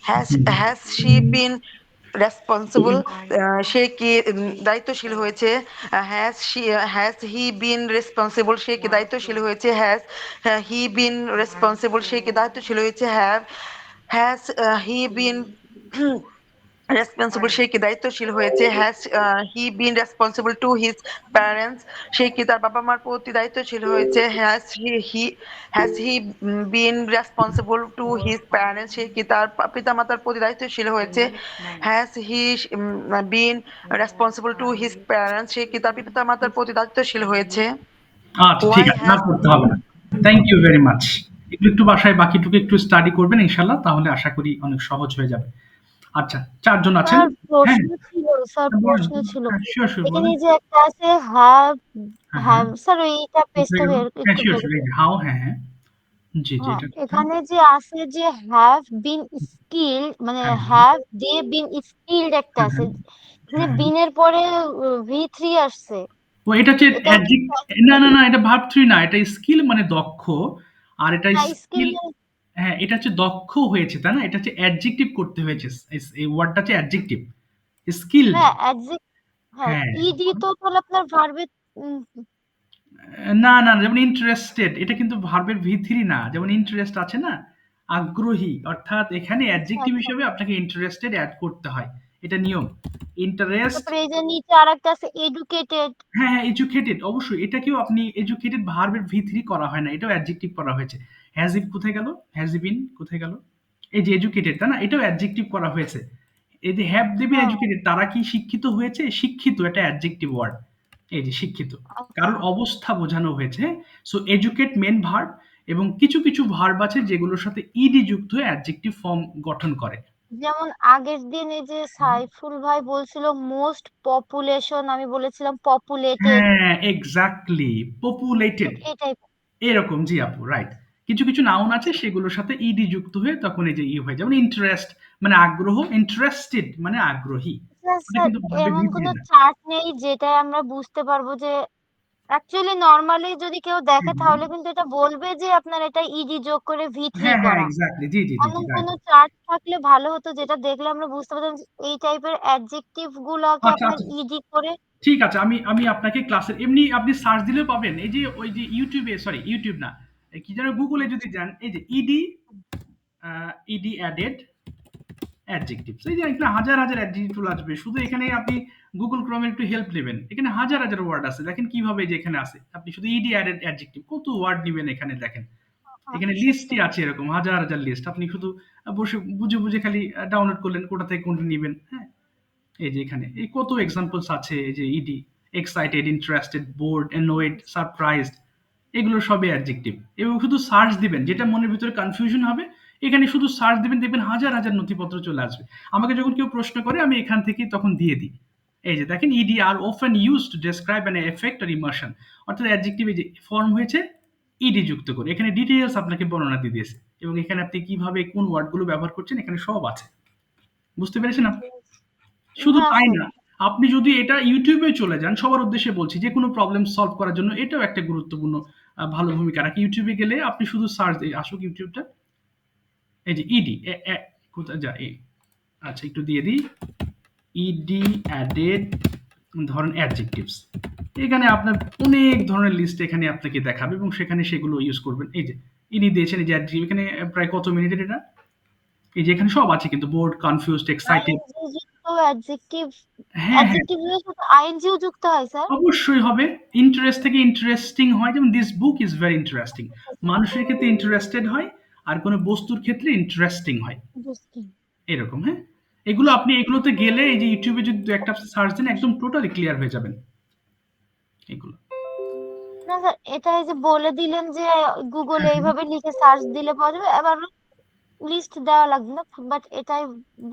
Has has she been responsible, সে কি দায়িত্বশীল হয়েছে। হ্যাজ হি বিন রেসপন্সিবল, সে কি দায়িত্বশীল হয়েছে। হ্যাজ হি বিন রেসপন্সিবল, সে কি দায়িত্বশীল হয়েছে। হ্যাজ হি বিন রেসপন্সিবল, সে কি দায়িত্বশীল হয়েছে। Has he been responsible to his parents, সে কি তার বাবা মার প্রতি দায়িত্বশীল হয়েছে। Has he been responsible to his parents, সে কি তার পিতামাতার প্রতি দায়িত্বশীল হয়েছে। Has he been responsible to his parents, সে কি তার পিতামাতার প্রতি দায়িত্বশীল হয়েছে। আচ্ছা ঠিক ওয়াই আছে, না হ্যাজ করতে হবে না। Thank you very much. একটু বাসায় বাকিটুকু একটু স্টাডি করবেন ইনশাল্লাহ, তাহলে আশা করি অনেক সহজ হয়ে যাবে। আচ্ছা, ৪ জন আছেন? স্যার হ্যাঁ, প্রশ্ন ছিল, স্যার বলেন। প্রশ্ন ছিল। হ্যাঁ, শিওর, শিওর এখানে বলেন। যে একটা আছে হ্যাভ, হ্যাঁ, হ্যাঁ। হ্যাভ স্যার এইটা কোথায় পেজটা গেল? হ্যাঁ, একটু শিওর, বের শিওর। এই করুন। যে হাউ, হ্যাঁ, হ্যাঁ। জি, জি, হ্যাঁ, এটা কোথায়? এখানে যে আছে যে হ্যাভ বিন স্কিলড, মানে হ্যাঁ, হ্যাঁ, হ্যাভ দে বিন স্কিলড একটা হ্যাঁ, আছে, হ্যাঁ, এখানে হ্যাঁ, হ্যাঁ। বিনের পরে V3 আসছে। ও এটা হচ্ছে এটা কি না, না, না, এটা ভার্ব 3 না। এটা স্কিল মানে দক্ষ। আর এটা স্কিল? স্কিল, হ্যাঁ, এটা হচ্ছে দক্ষ হয়েছে, তাই না? এটা হচ্ছে অ্যাডজেক্টিভ করতে হয়েছে। এই ওয়ার্ডটা হচ্ছে অ্যাডজেক্টিভ। স্কিলড। হ্যাঁ অ্যাডজেক্ট, হ্যাঁ হ্যাঁ। ইডি তো তাহলে আপনার ভার্বে। না, না, যেমন ইন্টারেস্টেড এটা কিন্তু ভার্বের V3 না। যেমন ইন্টারেস্ট আছে না? আগ্রহী। অর্থাৎ এখানে আচ্ছা অ্যাডজেক্টিভ আচ্ছা, হিসেবে আপনাকে ইন্টারেস্টেড এড করতে হয়। এটা নিয়ম। ইন্টারেস্ট। তারপরে এই যে নিচে আর একটা আছে এডুকেটেড। হ্যাঁ, হ্যাঁ, এডুকেটেড অবশ্যই। এটাকেও আপনি এডুকেটেড ভার্বের V3 করা হয় না। এটাও অ্যাডজেক্টিভ করা হয়েছে। হ্যাজ ইট কোথায় গেল? হ্যাজ ই বিন কোথায় গেল? এই যে এডুকেটেড, তাই না? এটাও অ্যাডজেক্টিভ করা হয়েছে। এই যে হ্যাভ দে বিন হ্যাঁ এডুকেটেড, তারা কি শিক্ষিত হয়েছে? শিক্ষিত এটা অ্যাডজেক্টিভ ওয়ার্ড। এই যে শিক্ষিত। আচ্ছা, কারণ অবস্থা বোঝানো হয়েছে। হ্যাঁ? সো এডুকেট মেন ভার্ব, এবং কিছু, কিছু ভার্ব আছে যেগুলোর সাথে ইডি যুক্ত হয়ে অ্যাডজেক্টিভ ফর্ম গঠন করে। যেমন আগের দিন এই যে সাইফুল ভাই বলছিল মোস্ট পপুলেশন, আমি বলেছিলাম পপুলেটেড, হ্যাঁ, এক্সাক্টলি। পপুলেটেড। এই টাইপ। এরকম, জি আপু, রাইট। কিছু, কিছু নাউন আছে সেগুলোর সাথে ইডি যুক্ত হয়ে তখন এই যে হয়ে যায়। যেমন ইন্টারেস্ট মানে আগ্রহ, ইন্টারেস্টেড মানে আগ্রহী। ওটা স্যার কিন্তু ভার্বে এমন ভিত্তি কোনো না। চার্ট নেই যেটায় আমরা বুঝতে পারবো যে অ্যাকচুয়ালি নর্মালি যদি কেউ দেখে হুম, হুম। তাহলে কিন্তু এটা বলবে যে আপনার এটা ইডি যোগ করে V3 হ্যাঁ, হ্যাঁ, করা। এক্সাক্টলি। জি, জি, জি, জি, এমন রাইট। কোনো চার্ট থাকলে ভালো হতো যেটা দেখলে আমরা বুঝতে পারতাম যে এই টাইপের অ্যাডজেক্টিভ গুলাকে আচ্ছা, আপনার আচ্ছা। ইডি করে। ঠিক আছে। আমি আমি আপনাকে ক্লাসের এমনি আপনি সার্চ দিলেও পাবেন। এই যে ওই যে সরি ইউটিউব না। কি যেন গুগলে যদি যান, এই যে ইডি অ্যাডেড অ্যাডজেক্টিভস, এই যে এখানে হাজার হাজার অ্যাডজেক্টিভ আসবে। শুধু এখানে আপনি গুগল ক্রোমের একটু হেল্প নেবেন। এখানে হাজার হাজার ওয়ার্ড আছে। দেখেন কিভাবে যে এখানে আছে। আপনি শুধু ইডি অ্যাডেড অ্যাডজেক্টিভ কত ওয়ার্ড নেবেন এখানে দেখেন। এখানে আচ্ছা লিস্টই স্যার। আছে এরকম হাজার হাজার লিস্ট। আপনি শুধু বসে বুঝে বুঝে খালি ডাউনলোড করলেন কোথা থেকে কোনটা নেবেন। হ্যাঁ, এই যে এখানে এই কত এক্সাম্পলস আছে। এই যে ED excited, interested, bored, annoyed, surprised, এগুলো সবই অ্যাডজেক্টিভ। এবং শুধু সার্চ দিবেন, যেটা মনের ভিতরে কনফিউশন হবে এখানে শুধু সার্চ দিবেন, দেখবেন হাজার হাজার নথিপত্র চলে আসবে। আমাকে যখন কেউ প্রশ্ন করে আমি এখান থেকে তখন দিয়ে দিই। এই যে দেখেন ED are often use to describe an effect or emotion, অর্থাৎ অ্যাডজেক্টিভ এই যে ফর্ম হয়েছে ইডি যুক্ত করে। এখানে ডিটেইলস আপনাকে বর্ণনা দিয়ে দিয়েছে, এবং এখানে আপনি কিভাবে কোন ওয়ার্ডগুলো ব্যবহার করছেন এখানে সব আছে। বুঝতে পেরেছেন আপনি? শুধু হ্যাঁ তাই স্যার। না, আপনি যদি এটা ইউটিউবে চলে যান, সবার উদ্দেশ্যে বলছি, যে কোনো প্রবলেম সলভ করার জন্য এটাও একটা গুরুত্বপূর্ণ ভালো ভূমিকা রাখে। ইউটিউবে গেলে আপনি শুধু সার্চ আসুক ইউটিউবটা, এই যে ইডি কোথায় যা আচ্ছা একটু দিয়ে দিই। ইডি অ্যাডেড ধরেন অ্যাডজেক্টিভস, এখানে আপনার অনেক ধরনের লিস্ট এখানে আপনাকে দেখাবে, এবং সেখানে সেগুলো ইউজ করবেন। এই যে ইনি দিয়েছেন এই যে adjective, এখানে প্রায় কত মিনিটের এটা, এই যে এখানে সব আছে কিন্তু বোর্ড, কনফিউজড, এক্সাইটেড। আইএনজি যুক্ত অ্যাডজেক্টিভ, হ্যাঁ, হ্যাঁ, অ্যাডজেক্টিভ এর সাথে আইএনজিও যুক্ত হয় স্যার? অবশ্যই হবে। ইন্টারেস্ট থেকে ইন্টারেস্টিং হয়, যেমন this book is very interesting. মানুষের ক্ষেত্রে ইন্টারেস্টেড হয়, আর কোনো বস্তুর ক্ষেত্রে ইন্টারেস্টিং হয়। ইন্টারেস্টিং। এরকম, হ্যাঁ। এগুলো আপনি এগুলোতে গেলে এই যে ইউটিউবে যদি দু একটা সার্চ দেন একদম টোটালি ক্লিয়ার হয়ে যাবেন এগুলো। না স্যার, এটা এই যে বলে দিলেন যে গুগলে এইভাবে লিখে সার্চ দিলে পাওয়া যাবে, এবার লিস্ট দেওয়া লাগবে না, বাট এটাই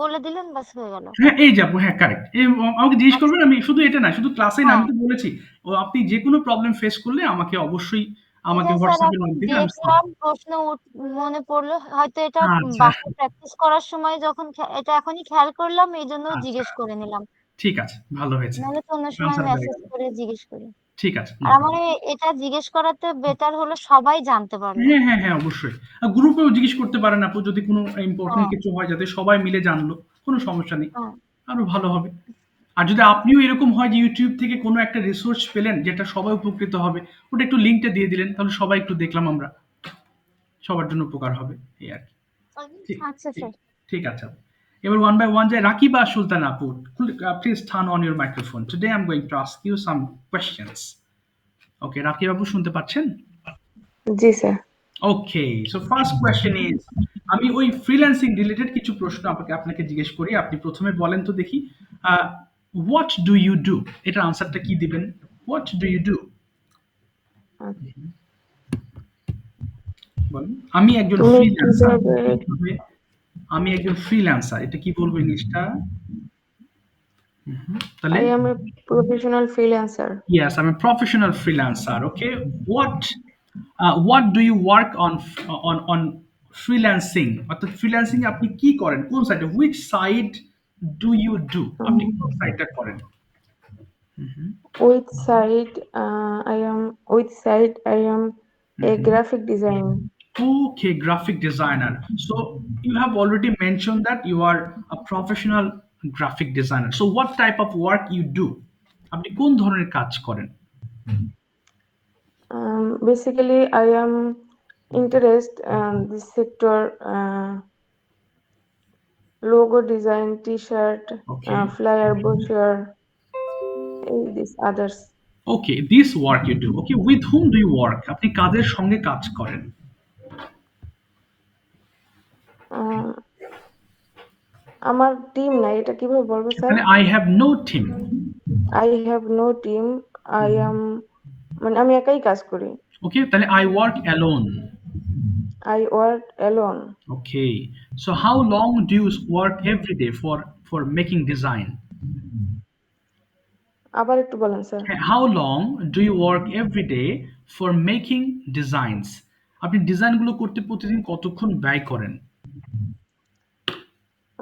বলে দিলেন বাস হয়ে গেল। হ্যাঁ, এই যাবো, হ্যাঁ, কারেক্ট। আমাকে জিজ্ঞেস আচ্ছা। করবেন, আমি শুধু এটা না, শুধু ক্লাসে না, আমি হ্যাঁ, তো বলেছি। ও আপনি যে কোনো প্রবলেম ফেস করলে আমাকে অবশ্যই আমাকে এটা স্যার হোয়াটসঅ্যাপে এখন নক দিবেন, আমি solve দেখলাম প্রশ্ন মনে পড়লো, হয়তো এটা আচ্ছা, বাসায় প্র্যাকটিস করার সময় যখন এটা এখনই খেয়াল করলাম, এই জন্য আচ্ছা, জিজ্ঞেস করে নিলাম। ঠিক আছে, ভালো হয়েছে। নাহলে তো অন্য সময় আনসার হয়ে মেসেজ গেল। করে জিজ্ঞেস করি। ঠিক আছে, নো আর আমার প্রবলেম। এটা জিজ্ঞেস করাতে বেটার হলো সবাই জানতে পারলো। হ্যাঁ, হ্যাঁ, হ্যাঁ, অবশ্যই। গ্রুপেও জিজ্ঞেস করতে পারেন আপু, যদি কোনো ইম্পোর্টেন্ট হ্যাঁ কিছু হয় যাতে সবাই মিলে জানলো, কোনো সমস্যা নেই। হ্যাঁ আরো ভালো হবে। আর যদি আপনিও এরকম হয় যে ইউটিউব থেকে কোনো একটা রিসোর্স পেলেন যেটা সবাই উপকৃত হবে, ওটা একটু লিঙ্কটা দিয়ে দিলেন, তাহলে সবাই একটু দেখলাম আমরা, সবার জন্য উপকার হবে, এই আর কি। ঠিক আচ্ছা ঠিক স্যার। ঠিক আছে। এবার ওয়ান বাই ওয়ান যায়। রাকিবা সুলতান আপু, please turn on your microphone, today I am going to ask you some questions. Okay, Rakib আপু শুনতে পাচ্ছেন? জি sir. Okay, so first question is, আমি ওই ফ্রিল্যান্সিং রিলেটেড কিছু প্রশ্ন আপনাকে জিজ্ঞেস করি, আপনি প্রথমে বলেন তো দেখি, হোয়াট ডু ইউ ডু, এটার আনসারটা কি দিবেন? What do you do? বলেন। আমি একজন তুমি ফ্রিল্যান্সার। কিভাবে আমি একজন ফ্রিল্যান্সার, এটা কি বলবো ইংলিশটা? তাহলে I am a professional freelancer. yes, I'm a professional freelancer. Okay, what do you work on freelancing? অর্থাৎ ফ্রিল্যান্সিং আপনি কি করেন, কোন সাইডে, which side do you do, আপনি কোন সাইডটা করেন? I am a graphic design. Okay, graphic designer. So you have already mentioned that you are a professional graphic designer. So what type of work you do? আপনি কোন ধরনের কাজ করেন? Basically, I am interested in this sector, logo design, T-shirt, Okay. flyer, brochure, these others. Okay, this work you do. Okay, with whom do you work? আপনি কাদের সঙ্গে কাজ করেন? Uh, আমার টিম নাই, এটা কিভাবে বলবো স্যার? তাহলে I have no team. I have no team. I am মানে আমি একাই কাজ করি। Okay, তাহলে I work alone. I work alone. Okay, so how long do you work every day for making design? আবার একটু বলেন sir. How long do you work every day for making designs? আপনি ডিজাইনগুলো করতে প্রতিদিন কতক্ষণ ব্যয় করেন?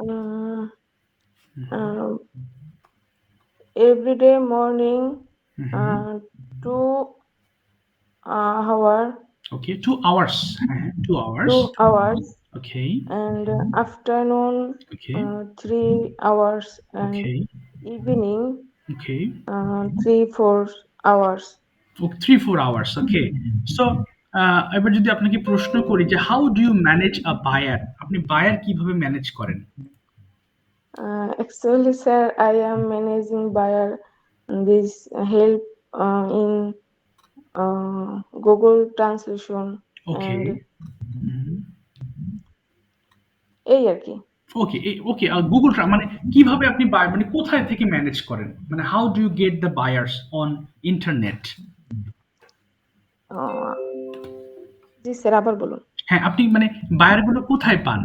Uh, uh, every day morning, uh, 2 hour, Okay, 2 hours. 2 hours. 2 hours, Okay, and afternoon, okay, 3 hours, and okay, evening, okay. 3-4 hours. 3-4 hours. Okay, so এবার যদি আপনাকে প্রশ্ন করি যে how do you manage a buyer, আপনি বায়ার কিভাবে manage করেন? Actually, sir, I am managing buyer. This help in Google Translation okay, and এই আর কি। ওকে, ওকে, গুগল মানে কিভাবে আপনি মানে কোথায় থেকে ম্যানেজ করেন, মানে how do you get the buyers on internet? Ah, জি স্যার, আবার বলুন। হ্যাঁ, আপনি মানে বায়ার গুলো কোথায় পান?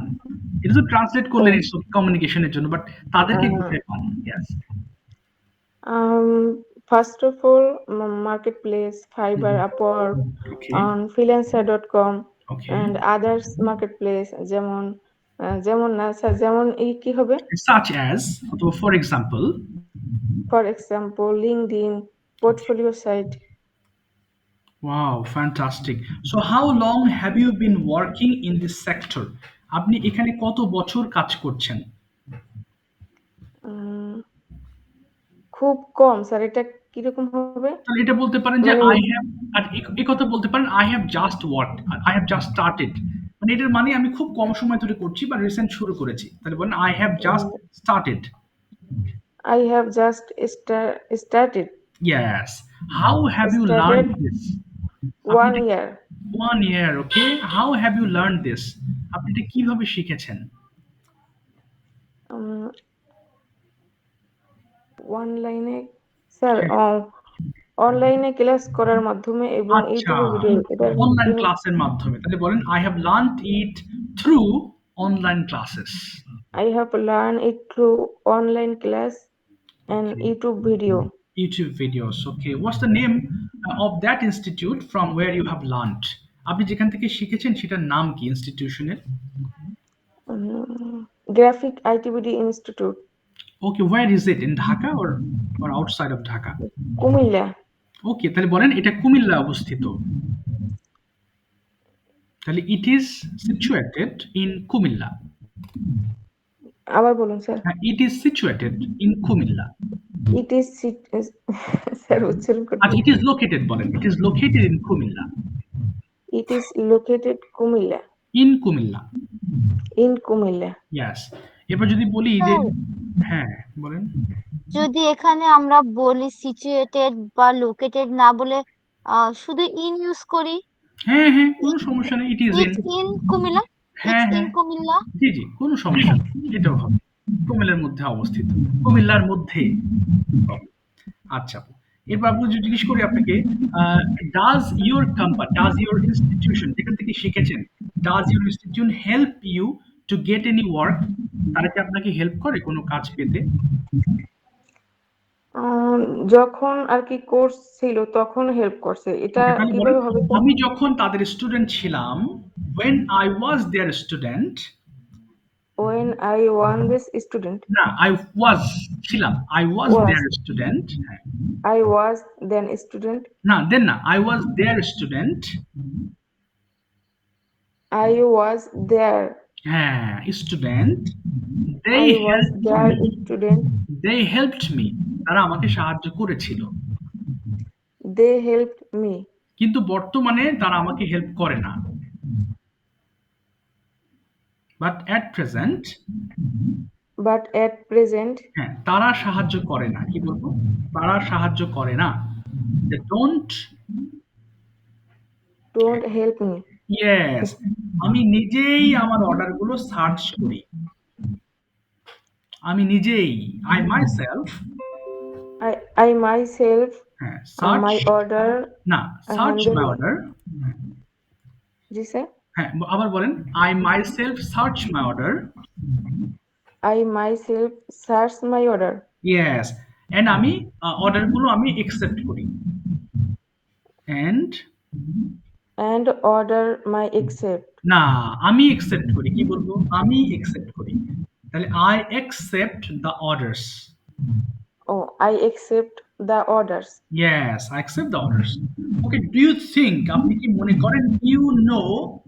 এটা তো ট্রান্সলেট করলেন কমিউনিকেশনের জন্য, বাট তাদেরকে কোথায় পান? Yes. First of all, marketplace, Fiverr, Upwork, Okay, on freelancer.com okay. and others marketplace, যেমন যেমন না স্যার, যেমন কি হবে? Such as, অথবা for example. For example, LinkedIn, portfolio site. Wow, fantastic. So how long have you been working in this sector? আপনি এখানে কত বছর কাজ করছেন? উম, খুব কম স্যার, এটা কিরকম হবে? তাহলে এটা বলতে পারেন যে মানে আই হ্যাভ, আর এই কথা বলতে পারেন I have just worked, I have just started, মানে এটার মানে আমি খুব কম সময় ধরে করছি বা রিসেন্ট শুরু করেছি, তাহলে বলেন I have just started. I have just started Yes. How have you learned this? আপনি 1 year. 1 year, okay? How have you learned this? আপনি এটা কিভাবে শিখেছেন? Um, অনলাইনে স্যার, অনলাইনে ক্লাস করার মাধ্যমে এবং আচ্ছা, ইউটিউবে ভিডিও, এটা অনলাইন ক্লাসের মাধ্যমে, তাহলে বলেন I have learned it through online classes. I have learned it through online class and Okay. YouTube video. YouTube videos. Okay. What's the name of that institute from where you have learned? আপনি যেখান থেকে শিখেছেন সেটার নাম কি ইনস্টিটিউশনের? Graphic ITBD Institute, Okay, where is it? In Dhaka or outside of Dhaka? Comilla. Okay, তাহলে বলেন এটা কুমিল্লায় অবস্থিত। তাহলে it is situated in Comilla. আবার বলুন sir. It is situated in Kumilla. It is sir উচ্চারণ করতে It is located বলেন, it is located in Kumilla. It is located Comilla, In Kumilla. In Comilla. Yes. এবার যদি বলি যে হ্যাঁ বলেন। যদি এখানে আমরা বলি সিচুয়েটেড বা লোকেটেড না বলে শুধু ইন ইউজ করি, হ্যাঁ হ্যাঁ, কোনো সমস্যা নেই, it is in. It's in Comilla, হ্যাঁ ইটস ইন হ্যাঁ, কুমিল্লা। জি জি, কোনো সমস্যা নেই, এটাও হবে। কুমিল্লার মধ্যে অবস্থিত, কুমিল্লার মধ্যে হবে। আচ্ছা, এরপর আপনি যদি জিজ্ঞেস করি আপনাকে, does your company, does your institution, যেখান থেকে শিখেছেন, does your institution help you to get any work, তারা কি আপনাকে হেল্প করে কোনো কাজ পেতে? যখন আর কি কোর্স ছিল তখন হেল্প করছে। এটা Okay, তাহলে বলেন, কিভাবে হবে স্যার? আমি যখন তাদের স্টুডেন্ট ছিলাম, when I was their student, When I was a student, না I was ছিলাম, I was was their student, হ্যাঁ, I was then a student, না দেন না, I was their student, I was their, হ্যাঁ student, they I was helped their me, student, they helped me, তারা আমাকে সাহায্য করেছিল, they helped me, কিন্তু বর্তমানে তারা আমাকে হেল্প করে না, but at present, but at present, হ্যাঁ তারা সাহায্য করে না, কি বলবো, তারা সাহায্য করে না, they don't, don't help me, yes, আমি নিজেই আমার অর্ডারগুলো সার্চ করি, আমি নিজেই, I myself, I myself, হ্যাঁ সার্চ, my order, না সার্চ handle মাই one. অর্ডার, জি স্যার, হ্যাঁ আবার বলেন, I myself search my order, I myself search my order, yes, and আমি অর্ডারগুলো আমি একসেপ্ট করি, and and order my accept, না আমি একসেপ্ট করি, কি বলবো, আমি একসেপ্ট করি, তাহলে I accept the orders, oh, I accept the orders. yes I accept the orders. Okay, do you think, আপনি কি মনে করেন, you know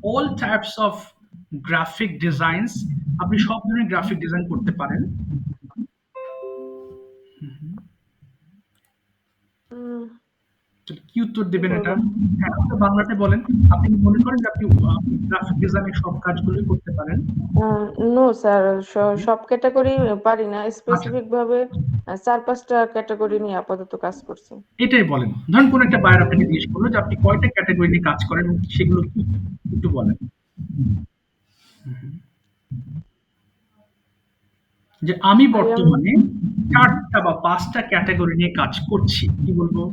all types of graphic designs, আপনি সব ধরনের গ্রাফিক ডিজাইন করতে পারেন? উম, কি উত্তর দেবেন এটা? বলবো। হ্যাঁ, আপনি বাংলাতে বলেন, আপনি কি মনে করেন যে আপনি গ্রাফিক ডিজাইনের সব কাজগুলোই করতে পারেন? নো স্যার, সব ক্যাটাগরি পারি না, আচ্ছা, স্পেসিফিক ভাবে 4-5টা ক্যাটাগরি নিয়ে আপাতত কাজ করছি। এটাই বলেন, ধরুন কোন একটা বায়ার আপনাকে জিজ্ঞেস করলো যে আপনি কয়টা ক্যাটাগরি নিয়ে কাজ করেন এবং সেগুলো কি, একটু বলেন। যে আমি বর্তমানে 4টা বা 5টা ক্যাটাগরি নিয়ে কাজ করছি, কি বলবো?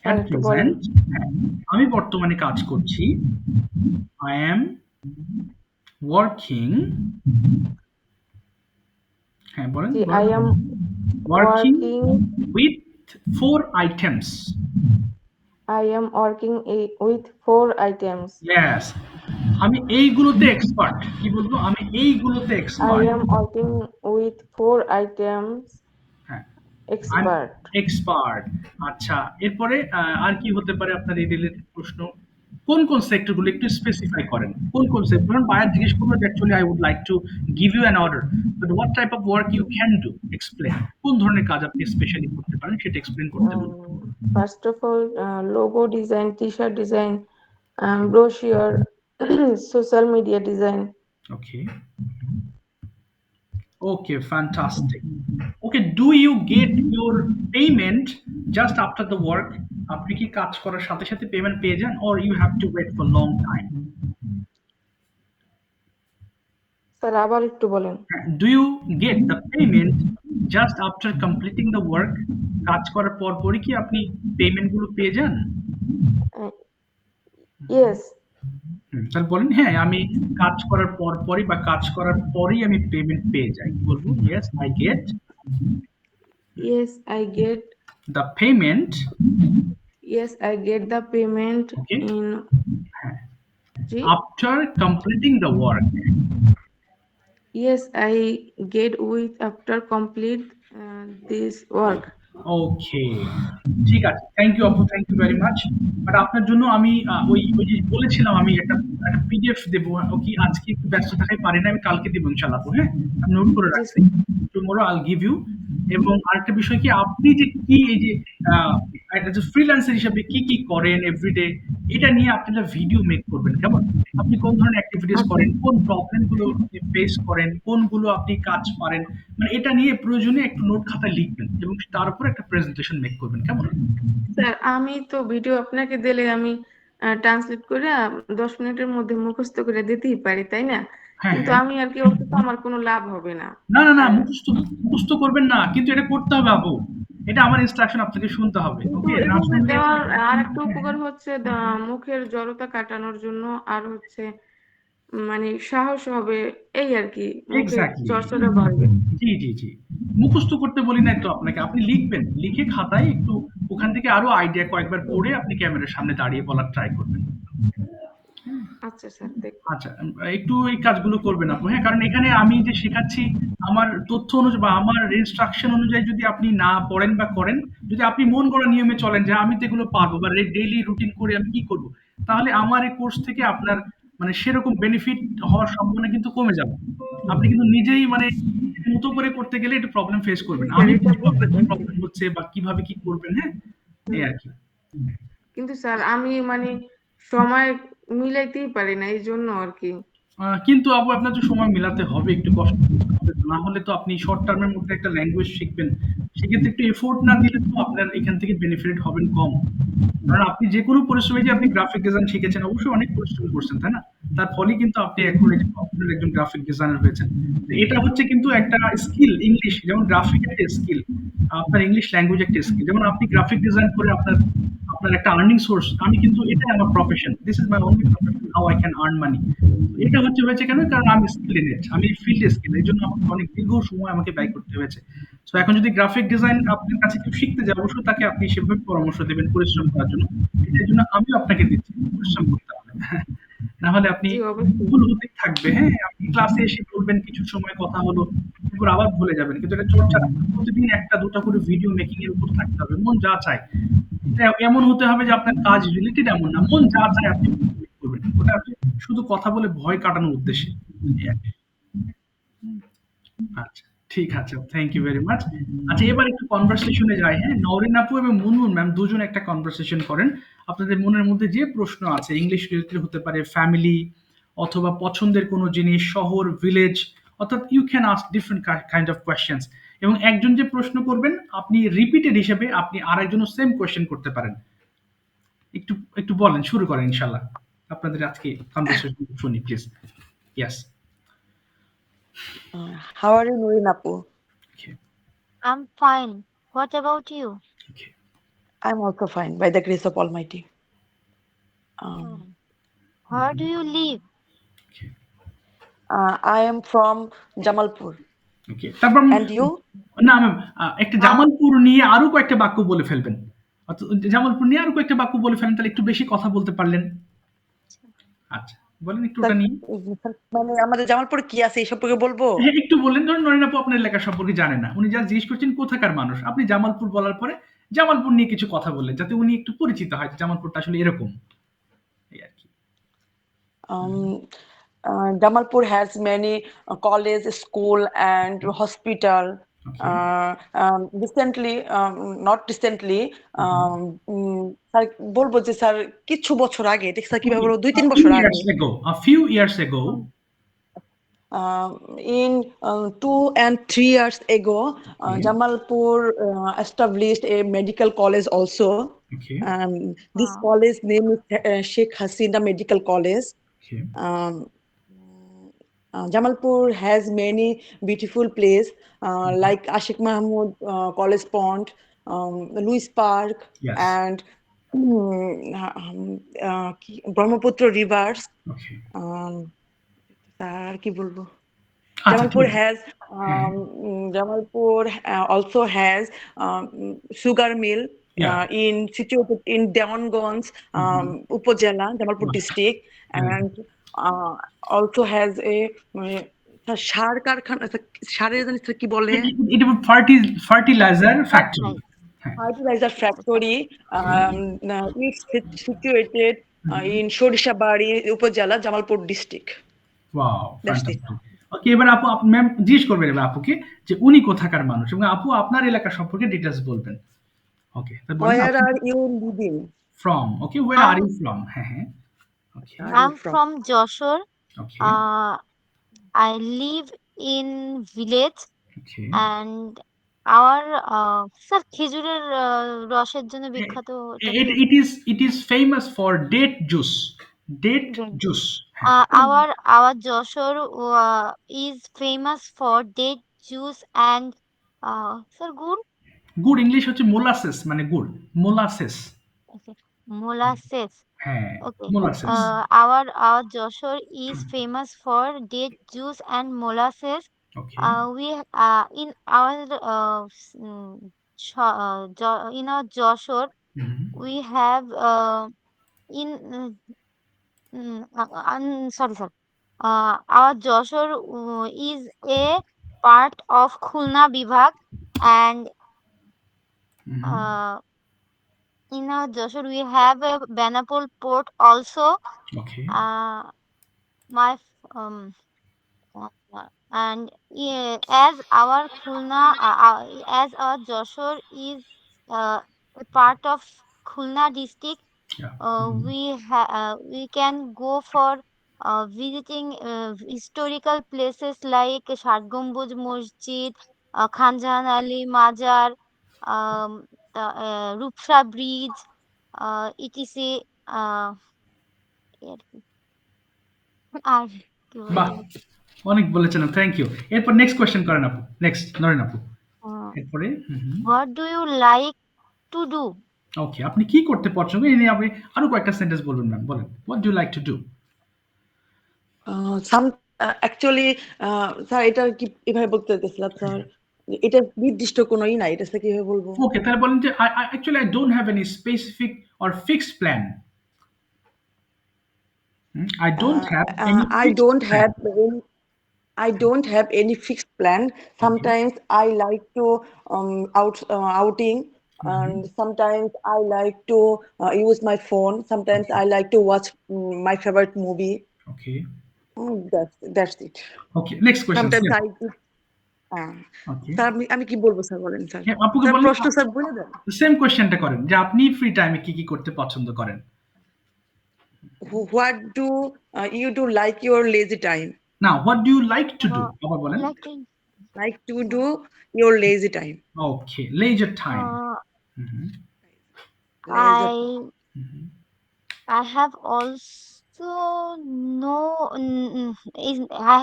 স্যার At একটু বলেন। present, হ্যাঁ, আমি বর্তমানে কাজ করছি, I am working, হ্যাঁ বলেন, জি, I am working working, with 4 items, I am working with 4 items. yes, আমি এইগুলোতে এক্সপার্ট, কি বলবো, আমি এইগুলোতে I expert, am working with 4 items, হ্যাঁ expert. এক্সপার্ট। আচ্ছা, এরপরে আর কি হতে পারে আপনার এই রিলেটেড প্রশ্ন? কোন কোন সেক্টর গুলো একটু স্পেসিফাই করেন, কোন কোন সেক্টর, ধরুন বায়ার জিজ্ঞেস করলো যে actually I would like to give you an order, but what type of work you can do, explain, কোন ধরনের কাজ আপনি স্পেশালি করতে পারেন সেটা এক্সপ্লেন করতে বলুন। First of all, logo design, t-shirt design, brochure, social media design. Okay. Okay, fantastic. Okay, do you get your payment just after the work? আপনি কি কাজ করার সাথে সাথে পেমেন্ট পেয়ে যান, or you have to wait for long time? Sir আবার একটু বলেন। Do you get the payment just after completing the work? কাজ করার পর পরই কি আপনি পেমেন্ট গুলো পেয়ে যান? Yes, তাহলে বলেন, হ্যাঁ আমি কাজ করার পর পরই বা কাজ করার পরেই আমি পেমেন্ট পেয়ে যাই, কি বলবো, yes I get yes, I get, the payment, yes, I get the payment okay, in, হ্যাঁ, জি, after completing the work, yes, I get with after complete this work. Okay, ঠিক আছে। থ্যাংক ইউ আপু, thank you very much. But আপনার জন্য আমি ওই যে বলেছিলাম আমি একটা পিডিএফ দেবো। ওকে, আজকে একটু ব্যস্ত থাকায় পারি না, আমি কালকে দেবো ইনশাল্লাহ আপু, হ্যাঁ? আমি নোট করে জি রাখছি। স্যার। টুমোরো আইল গিভ ইউ। এবং আরেকটা বিষয় কি, আপনি যে কি এই যে আহ, একটা যে ফ্রিল্যান্সার হিসেবে কি কি করেন এভরিডে, এটা নিয়ে আপনি একটা ভিডিও মেক করবেন, কেমন? আপনি কোন ধরনের অ্যাক্টিভিটিস আচ্ছা করেন, কোন প্রবলেম গুলো আপনি ফেস করেন, কোনগুলো আপনি কাজ পারেন, মানে এটা নিয়ে প্রয়োজনে একটু নোট খাতায় লিখবেন এবং তার উপর একটা প্রেজেন্টেশন মেক করবেন, কেমন? স্যার, আমি তো ভিডিও আপনাকে দিলে আমি ট্রান্সলেট করে 10 মিনিটের মধ্যে মুখস্থ করে দিতেই পারি, তাই না? হ্যাঁ, কিন্তু হ্যাঁ। আমি আর কি, ওতে তো আমার কোনো লাভ হবে না। না, না, না, আর মুখস্থ মুখস্থ করবেন না। কিন্তু এটা করতে হবে আপু। এটা আমার ইনস্ট্রাকশন আপনাকে শুনতে হবে। কিন্তু ওকে? না এভাবে শুনলে দেওয়ার আর একটা হ্যাঁ, উপকার হচ্ছে মুখের জড়তা কাটানোর জন্য, আর হচ্ছে মানে সাহস হবে, এই আর কি, মুখের এক্সাক্টলি। চর্চাটা বাড়বে। জি, জি, জি। মুখস্থ করতে বলি নাই তো আপনাকে। আপনি লিখবেন। লিখে খাতায় একটু ওখান থেকে আরো আইডিয়া কয়েকবার পড়ে আপনি ক্যামেরার সামনে দাঁড়িয়ে বলার ট্রাই করবেন। আচ্ছা স্যার, দেখবো। আচ্ছা, একটু এই কাজগুলো করবেন আপু, হ্যাঁ? কারণ এখানে আমি যে শেখাচ্ছি আমার তথ্য অনুযায়ী বা আমার ইনস্ট্রাকশন অনুযায়ী যদি আপনি না পড়েন বা করেন, যদি আপনি মন গড়া নিয়মে চলেন যে আমি তো এগুলো পারবো বা ডেইলি রুটিন করে আমি কি করব? তাহলে আমার এই কোর্স থেকে আপনার মানে সেরকম বেনিফিট হওয়ার সম্ভাবনা কিন্তু কমে যাবে। আপনি কিন্তু নিজেই মানে নিজের মতো করে করতে গেলে একটু প্রবলেম ফেস করবেন। স্যার, আমি এটা বুঝবো আপনার কি বুঝতে প্রবলেম হচ্ছে বা কিভাবে কি করবেন, হ্যাঁ? এই আরকি। কিন্তু স্যার আমি মানে সময় মিলাইতেই পারি না, এই জন্য আর কি। কিন্তু আপু আপনার তো সময় মেলাতে হবে, একটু কষ্ট করতে হবে। না হলে তো আপনি শর্ট টার্ম এর মধ্যে একটা ল্যাঙ্গুয়েজ শিখবেন। সেক্ষেত্রে একটু এফোর্ট না দিলে তো আপনার এখান থেকে বেনিফিট হবেন কম। কারণ আপনি যেকোনো পরিশ্রমে যে আপনি গ্রাফিক ডিজাইন শিখেছেন, অবশ্যই অনেক পরিশ্রম করছেন, তাই না? তার ফলেই কিন্তু আপনি এখন এই যে প্রফেশনাল একজন গ্রাফিক ডিজাইনার হয়েছেন। তো এটা হচ্ছে কিন্তু একটা স্কিল, ইংলিশ যেমন গ্রাফিক একটা স্কিল, আপনার ইংলিশ ল্যাঙ্গুয়েজ একটা স্কিল। যেমন আপনি গ্রাফিক ডিজাইন করে আপনার আপনার একটা আর্নিং সোর্স। আমি কিন্তু এটাই আমার profession. This is my only profession, how I can earn money. এটা হয়েছে কেন? কারণ আমি স্কিল ইন ইট। আমি ফিল্ড স্কিল। এজন্য আমাকে অনেক দীর্ঘ সময় আমাকে ব্যয় করতে হয়েছে। সো এখন যদি গ্রাফিক ডিজাইন আপনার কাছে কেউ শিখতে যায়, অবশ্যই তাকে আপনি সেভাবে পরামর্শ দেবেন পরিশ্রম করার জন্য। এটার জন্য আমিও আপনাকে দিচ্ছি। পরিশ্রম করতে হবে। না হলে আপনি জি অবশ্যই। ভুল হতেই থাকবে, হ্যাঁ? আপনি ক্লাসে এসে বলবেন কিছু সময় কথা হলো, এরপর আবার ভুলে যাবেন। কিন্তু এটা চর্চা না। প্রতিদিন ১ টা ২ টা করে ভিডিও মেকিং এর উপর থাকতে হবে। মন যা চায়। এটা এমন হতে হবে যে আপনার কাজ রিলেটেড এমন না। মন যা চায় আপনি করবেন। ওটা হচ্ছে শুধু কথা বলে ভয় কাটানোর উদ্দেশ্যে। এই আরকি। আচ্ছা, ঠিক আছে। Thank you very much. আচ্ছা, এবার একটু কনভারসেশন এ যাই, হ্যাঁ? নওরিন আপু এবং মুনমুন ম্যাম দুজন একটা কনভারসেশন করেন। আপনাদের মনের মধ্যে যে প্রশ্ন আছে, ইংলিশ রিলেটেড হতে পারে, ফ্যামিলি অথবা পছন্দের কোনো জিনিস, শহর, ভিলেজ, অর্থাৎ you can ask different kind of questions. এবং একজন যে প্রশ্ন করবেন, আপনি রিপিটেড হিসেবে আপনি আরেকজনও সেম কোয়েশ্চেন করতে পারেন। একটু একটু বলেন, শুরু করেন ইনশাআল্লাহ। আপনাদের আজকে কনভারসেশন শুনি please. Yes. How are you, Nurin Apu? Okay, I'm fine. What about you? Okay, I'm also fine by the grace of Almighty. Um, Hmm. Where do you live? Okay, I am from Jamalpur. ওকে। তারপর And you? না ma'am, একটা Um, Jamalpur নিয়ে আরো কয়েকটা বাক্য বলে ফেলবেন। অর্থাৎ জামালপুর নিয়ে আরো কয়েকটা বাক্য বলে ফেলেন, তাহলে একটু বেশি কথা বলতে পারলেন। আচ্ছা, বলেন একটু স্যার, ওটা নিয়ে। মানে আমাদের জামালপুরে কি আছে এই সম্পর্কে বলবো? হ্যাঁ, একটু বললেন। ধরুন নরেন আপু আপনার এলাকা সম্পর্কে জানেন না। উনি জাস্ট জিজ্ঞেস করছেন কোথাকার মানুষ। আপনি জামালপুর বলার পরে জামালপুর নিয়ে কিছু কথা বললেন, যাতে উনি একটু পরিচিত হয় যে জামালপুরটা আসলে এরকম। এই আরকি। Um, Jamalpur has many college, school, and hospital. Okay. Recently, not recently, hmm. Sir বলবো যে স্যার কিছু বছর আগে, এটা স্যার কিভাবে ওকে, বলবো, a 2-3 few বছর আগে, years ago, a few years ago. in 2 and 3 years ago, Okay, Jamalpur established a medical college also. okay, This uh, college name is Sheikh Hasina Medical College. okay, Um, Jamalpur has many beautiful places like Ashik Mahmood College Pond, Louis Park, yes, and Brahmaputra rivers. okay. Um, আর কি বলবো? আচ্ছা, ঠিক Jamalpur আছে। has হ্যাঁ, Jamalpur also has sugar mill yeah. in situated in Devanganj hmm, Upazila, Jamalpur বাহ! district, হ্যাঁ। and also has a সার কারখানা, সারের জানিস তো কি বলে? এটা ফার্টিলাইজার ফ্যাক্টরি। fertilizer. হ্যাঁ Fertilizer factory. It's situated in Shorishabari, Upazila, Jamalpur district. Wow That's it. Fantastic. Okay, এবার আপু ম্যাম জিজ্ঞেস করবেন এবার আপুকে যে উনি কোথাকার মানুষ এবং আপু আপনার এলাকা সম্পর্কে ডিটেলস বলবেন। ওকে, তো বলেন Where are you living? From. Okay, where are I'm you from? হ্যাঁ, হ্যাঁ। Okay, Are you I'm from? from Joshore. Okay, Uh, I live in village okay. and our sir খেজুরের রসের জন্য বিখ্যাত ওটা কি? It is famous for date juice. Date Date. Juice. হ্যাঁ। Our Joshore is famous for date juice and sir good. গুড় English হচ্ছে molasses, মানে গুড়। মোলাসেস। Okay. Molasses. হ্যাঁ, Okay. Molasses. Our Joshore is famous for date juice and molasses. Okay, We in our in our Joshore we have in sorry sir. Our Joshore is a part of Khulna Bibhag and uh, in our Joshore we have a Benapol port also. Okay, Uh, my um and yeah, as our Khulna as our Joshore is a part of Khulna district, we can go for visiting historical places like Shat Gambuz Masjid, Khan Jahan Ali Mazar, Rupsa Bridge, etc. আর কি বাহ! বলবো? অনেক বলেছেন, thank you. এরপর next question করেন আপু। Next Naren আপু। Uh, এরপরে what do you like to do? ওকে, আপনি কি করতে পছন্দ করেন? এই নিয়ে আপনি আরো কয়েকটা সেন্টেন্স বলবেন ম্যাম, বলেন। What do you like to do? Some actually, sir এটা কি এভাবে বলতে চাইছিলাম স্যার, এটা নির্দিষ্ট কোনো ই নাই, এটা স্যার কিভাবে বলবো? ওকে, তাহলে বলেন যে I don't have any specific or fixed plan. I don't have any I fixed don't plan. have any, I don't have any fixed plan. Sometimes I like to outing, and sometimes I like to use my phone. Sometimes I like to watch my favorite movie. Okay, That's it. Okay, next question. Sometimes I okay, sir আমি কি বলবো sir, বলেন sir. আপুকে sir বলেন প্রশ্ন sir বলে দেন। Same কোয়েশ্চেনটা করেন যে আপনি ফ্রি টাইমে কি কি করতে পছন্দ করেন? What do you do like your lazy time? না, what do you like to do? আবার I বলেন। like to Like to do your lazy time. Okay, leisure time. uh, Leisure time. I have also no I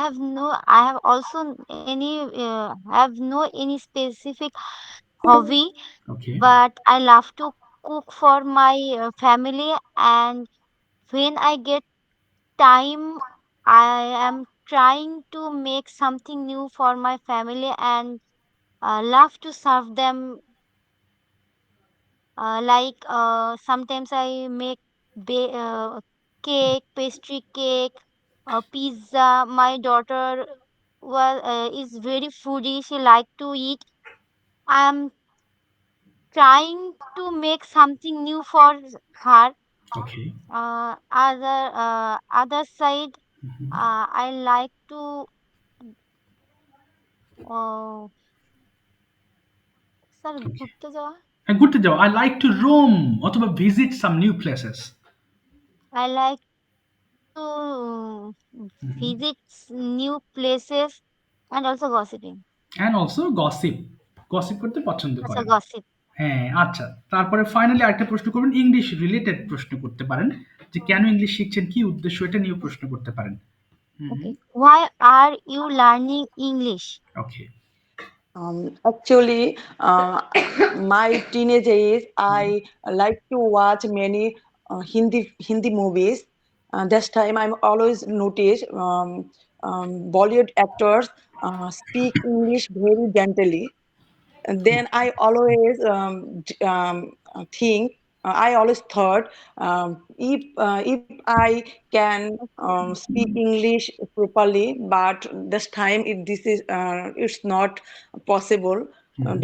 have also have no any specific hobby, okay, but I love to cook for my family, and when I get time I am trying to make something new for my family and love to serve them. Sometimes I make cake, pastry cake, pizza. My daughter is very foodie. She like to eat. I'm trying to make something new for her. Okay, Other side, I like to uh, sir okay. ঘুরতে যাওয়া। হ্যাঁ, ঘুরতে যাও। I like to Rome অথবা visit some new places. I like to visit new places and also gossiping. And also gossip. Gossip করতে পছন্দ আচ্ছা করেন। gossip. হ্যাঁ, আচ্ছা। তারপরে ফাইনালি আরেকটা প্রশ্ন করবেন, ইংলিশ রিলেটেড প্রশ্ন করতে পারেন। যে কেন ইংলিশ শিখছেন, কি উদ্দেশ্য, এটা নিয়েও প্রশ্ন করতে পারেন। Okay. Why are you learning English? Okay, Actually, my teenage age, I like to watch many Hindi movies. This time, I'm always notice Bollywood actors speak English very gently. And then I always think, I always thought, if I can speak English properly, but this time this is it's not possible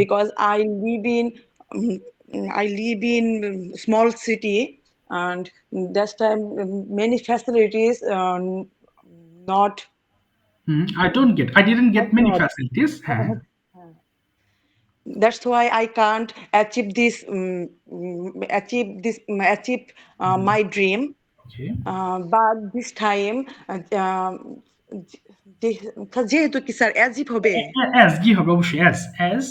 because I live in um, I live in small city, and that time many facilities not I didn't get not many much. facilities. হ্যাঁ That's why I can't achieve this achieve my dream. Okay But this time যেহেতু কি sir অ্যাজিভ হবে as কি হবে অবশ্যই as as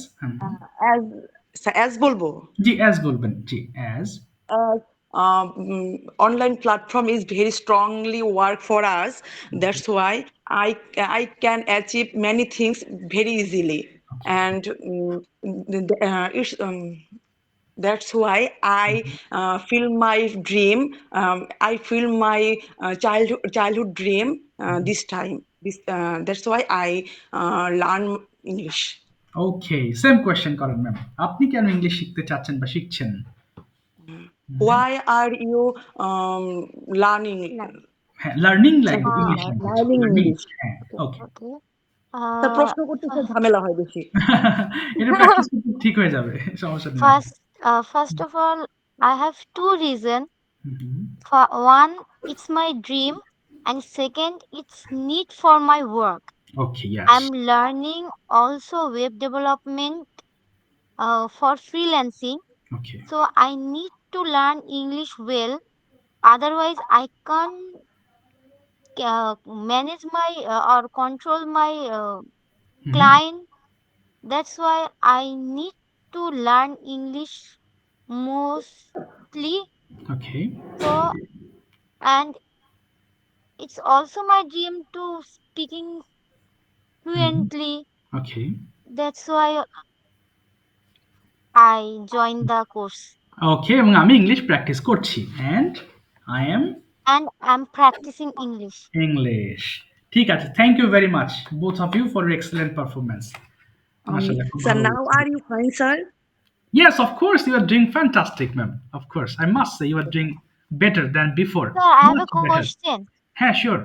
as বলবো জি as বলবেন জি as as online platform is very strongly work for us. That's why I can achieve many things very easily, and that's why I feel my dream. I feel my childhood dream this time. That's why I learn English. Okay same question করেন ma'am আপনি কেন English শিখতে চাচ্ছেন বা শিখছেন Why are you learning? হ্যাঁ learning language English language Learning learning English. হ্যাঁ ওকে ওকে তা প্রশ্ন করতে খুব ঝামেলা হয় বেশি। এটা প্র্যাকটিস করতে ঠিক হয়ে যাবে সমস্যা নেই first of all, I have two reasons. Hmm, One, it's my dream, and second, it's need for my work. Okay I'm yes learning also web development for freelancing, okay so I need to learn English well. Otherwise, I can't manage my or control my client. That's why I need to learn English mostly. Okay So, and it's also my dream to speaking fluently. Okay That's why I joined the course ওকে এবং আমি English practice করছি and I am and I'm practicing English. English ঠিক আছে thank you very much both of you for your excellent performance মাশাআল্লাহ খুব Sir, ভালো now are you fine, sir? Yes, of course, you are doing fantastic, ma'am. Of course, I must say you are doing better than before. Sir, I have a Much better. question. হ্যাঁ, sure.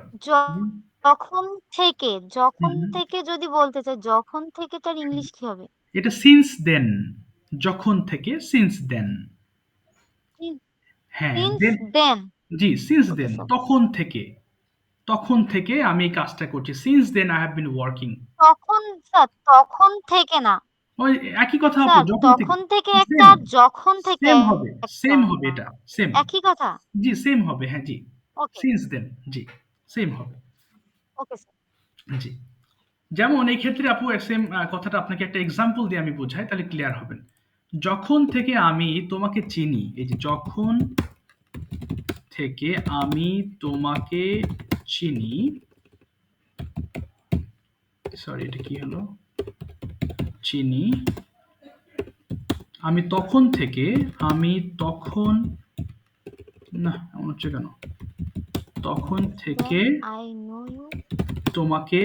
যখন থেকে যখন হুম, থেকে যদি বলতে চাই যখন থেকে তার ইংলিশ কি হবে? এটা since then. যখন থেকে since then. হ্যাঁ, Since then then. জি since Okay, then sir. তখন থেকে আমি এই কাজটা করছি since then I have been working তখন থেকে না ওই একই কথা আপু স্যার যখন থেকে তখন থেকে একটা সেম যখন থেকে সেম হবে একটা সেম হবে এটা সেম একই কথা জি সেম হবে হ্যাঁ জি ওকে since then জি সেম হবে ওকে স্যার জি যেমন এই ক্ষেত্রে আপু সেম কথাটা আপনাকে একটা এক্সাম্পল দিয়ে আমি বোঝাই তাহলে ক্লিয়ার হবেন যখন থেকে আমি তোমাকে চিনি এই যে যখন থেকে আমি তোমাকে চিনি সরি এটা কি হলো চিনি আমি তখন থেকে না এমন হচ্ছে কেন তখন থেকে আই নো ইউ তোমাকে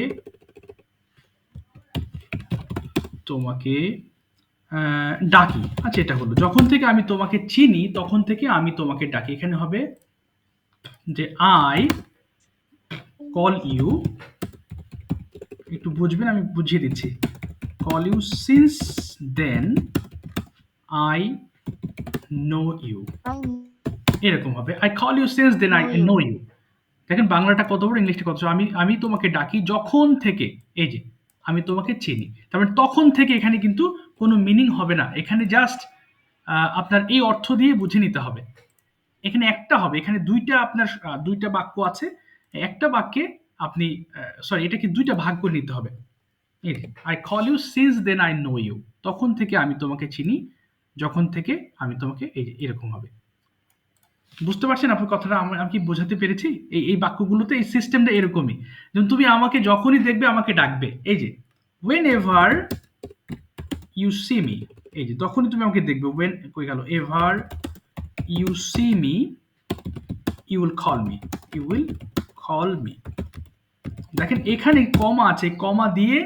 তোমাকে ডাকি আচ্ছা এটা হলো যখন থেকে আমি তোমাকে চিনি তখন থেকে আমি তোমাকে ডাকি এখানে হবে যে আই কল ইউ একটু বুঝবেন আমি বুঝিয়ে দিচ্ছি call you since then I know you I এরকম হবে I call you since then I know you know you দেখেন বাংলাটা কত বড় ইংলিশটা কত ছোট। আমি তোমাকে ডাকি যখন থেকে এই যে আমি তোমাকে চিনি তার মানে তখন থেকে এখানে কিন্তু কোনো মিনিং হবে না এখানে জাস্ট আপনার এই অর্থ দিয়ে বুঝে নিতে হবে এখানে একটা হবে এখানে দুইটা বাক্য আছে একটা বাক্যে আপনি সরি এটাকে দুইটা ভাগ করে নিতে হবে I call you since then I know you তখন থেকে আমি তোমাকে চিনি যখন থেকে আমি তোমাকে এই যে এরকম হবে বুঝতে পারছেন আপনার কথাটা আমি কি বোঝাতে পেরেছি এই বাক্যগুলোতে এই সিস্টেমটা এরকমই যেমন তুমি আমাকে যখনই দেখবে আমাকে ডাকবে এই যে whenever you see me এই যে তখনই তুমি আমাকে দেখবে ওয়েন কই গেল ever you see me you will call me দেখেন এখানে কমা আছে কমা দিয়ে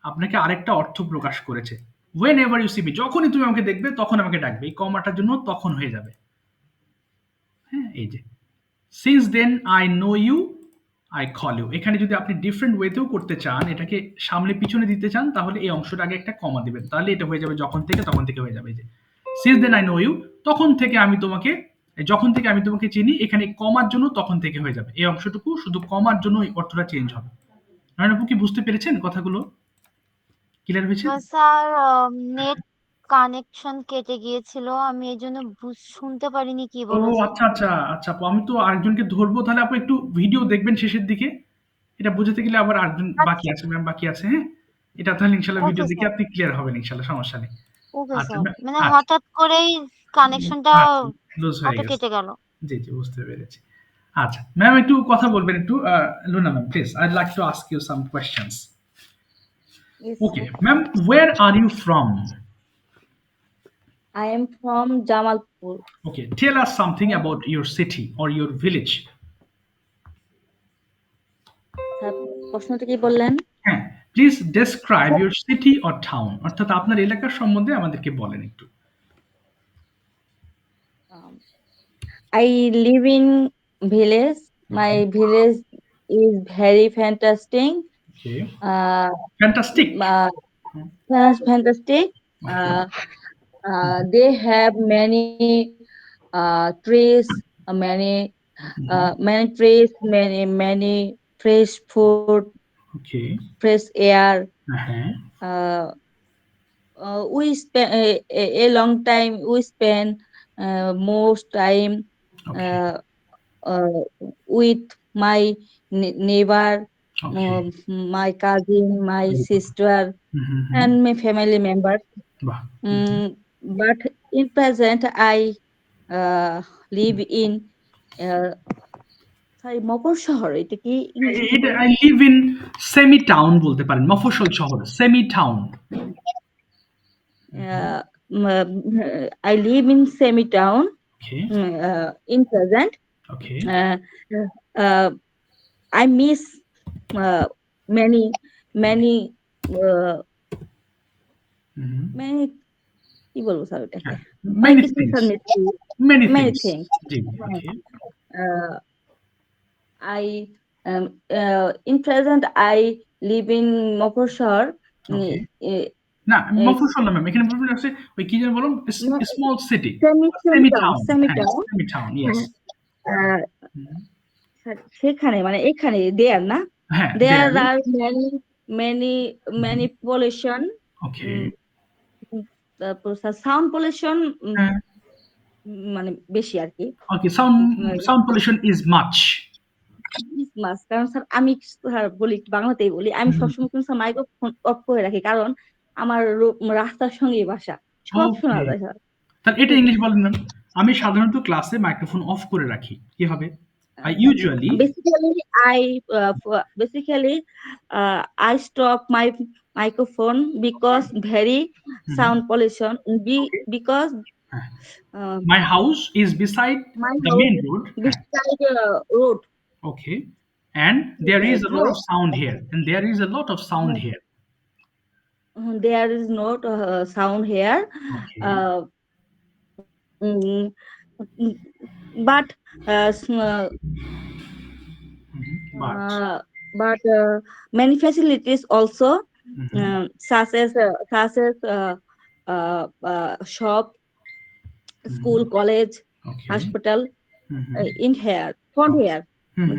আপনাকে আরেকটা অর্থ প্রকাশ করেছে whenever you see me যখনই তুমি আমাকে দেখবে তখন আমাকে ডাকবে এই কমাটার জন্য তখন হয়ে যাবে হ্যাঁ এই যে since then I know you I call you এখানে যদি আপনি ডিফারেন্ট ওয়েতেও করতে চান এটাকে সামনে পিছনে দিতে চান তাহলে এই অংশটা আগে একটা কমা দিবেন তাহলে এটা হয়ে যাবে যখন থেকে তখন থেকে হয়ে যাবে এই যে since then I know you, যখন থেকে আমি তোমাকে চিনি, এখানে কমার জন্য তখন থেকে হয়ে যাবে, এই অংশটুকু শুধু কমার জন্য এই অর্থটা চেঞ্জ হবে। নয়ন আপু কি বুঝতে পেরেছেন কথাগুলো? ক্লিয়ার হয়েছে? স্যার নেট কানেকশন কেটে গিয়েছিল, আমি এই জন্য শুনতে পারিনি কি ও বলেছেন। আচ্ছা আচ্ছা আচ্ছা আপু, আমি তো আরেকজনকে ধরবো, তাহলে আপু একটু ভিডিও দেখবেন শেষের দিকে, এটা বুঝতে গেলে আবার আরেকজন বাকি আচ্ছা, আছে, ম্যাম বাকি আছে, হ্যাঁ। এটা তাহলে ইনশাল্লাহ ওকে ভিডিও দেখে স্যার, আপনি ক্লিয়ার হবেন ইনশাল্লাহ, সমস্যা নেই। ওকে আচ্ছা স্যার, মানে আচ্ছা, হঠাৎ করেই কানেকশনটা আচ্ছা লুজ হয়ে অটো গেছে। কেটে গেল। জি জি, বুঝতে পেরেছি। আচ্ছা ম্যাম, একটু কথা বলবেন একটু, Luna ma'am please, I'd like to ask you some questions. Yes, okay sir. Ma'am, where are you from? I am from Jamalpur. Okay, tell us something about your city or your village. Sir, প্রশ্নটা কি বললেন? হ্যাঁ, please describe your city or town, অর্থাৎ আপনার এলাকার সম্বন্ধে আমাদেরকে বলেন একটু। Um, I live in village. My okay village is very fantastic. Okay, Uh, fantastic. uh, fantastic. Okay Uh, they have many trees, many trees, many fresh food, okay, fresh air. হ্যাঁ Uh, we spend a long time. We spend most time okay uh, uh, with my neighbor, okay, my cousin, my sister, hmm hmm, and my family members. বাহ, But in present, I live in uh, sorry, মফর শহর। এটা কি ইংলিশে কি এটা বলে? I live in semi town বলতে পারেন, মফস্বল শহর, semi town. Uh, I live in semi town. Okay In present, okay, uh, uh, I miss uh, many many uh, many কি বলবো স্যার ওটাকে, অনেক মেনি কিছু থিংস, স্যার মিস করি। Many Many things. things. G okay Uh, I in present I live in Mofosshor. Okay, Mm, eh, না eh, মফস্বল না ma'am, এখানে প্রবলেম আছে ওই কি যেন বলুন, no, small city, semi semi town, town, semi হ্যাঁ town. Semi town, yes. Uh, সেখানে মানে এখানে দেয়ার না, হ্যাঁ there there, are many pollution. ওকে উম, তারপর সাউন্ড পলিউশন হ্যাঁ মানে বেশি আর কি। ওকে, সাউন্ড পলিউশন ইজ মাচ। মাস কারণ স্যার আমি স্যার বলি একটু বাংলাতেই বলি, আমি সবসময় কিন্তু স্যার মাইক্রোফোন অফ করে রাখি, কারণ আমার রাস্তার সঙ্গেই বাসা, সব শোনা ওকে, যায় স্যার। তাহলে এটা ইংলিশ বলেন ম্যাম। আমি সাধারণত ক্লাসে মাইক্রোফোন অফ করে রাখি, কি হবে? I usually, Basically, I stop my microphone because very sound pollution. Okay, Because হ্যাঁ, uh, my house is beside my the house main road, হ্যাঁ beside road, okay, and there is beside a lot road. of sound here, and there is a lot of sound here. There is not sound here. Okay, Uh, mm, mm, but but uh, many facilities also, mhm, such as shop, school, college, okay, hospital mhm, in here, front okay, here,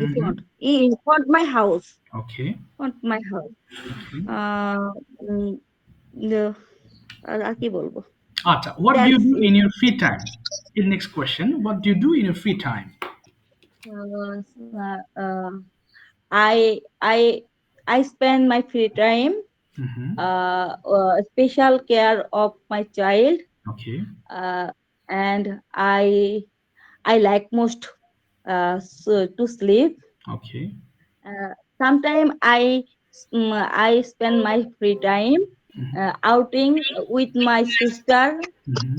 the mhm, front, in front my house, okay, front my house. okay. Uh, mm, the- আর কি বলবো? Acha, what do you That's do it. in your free time? In next question, what do you do in your free time? Uh, uh, I spend my free time Mhm, special care of my child, okay, and I like most to sleep. okay, Sometimes I spend my free time outing with my sister. mhm.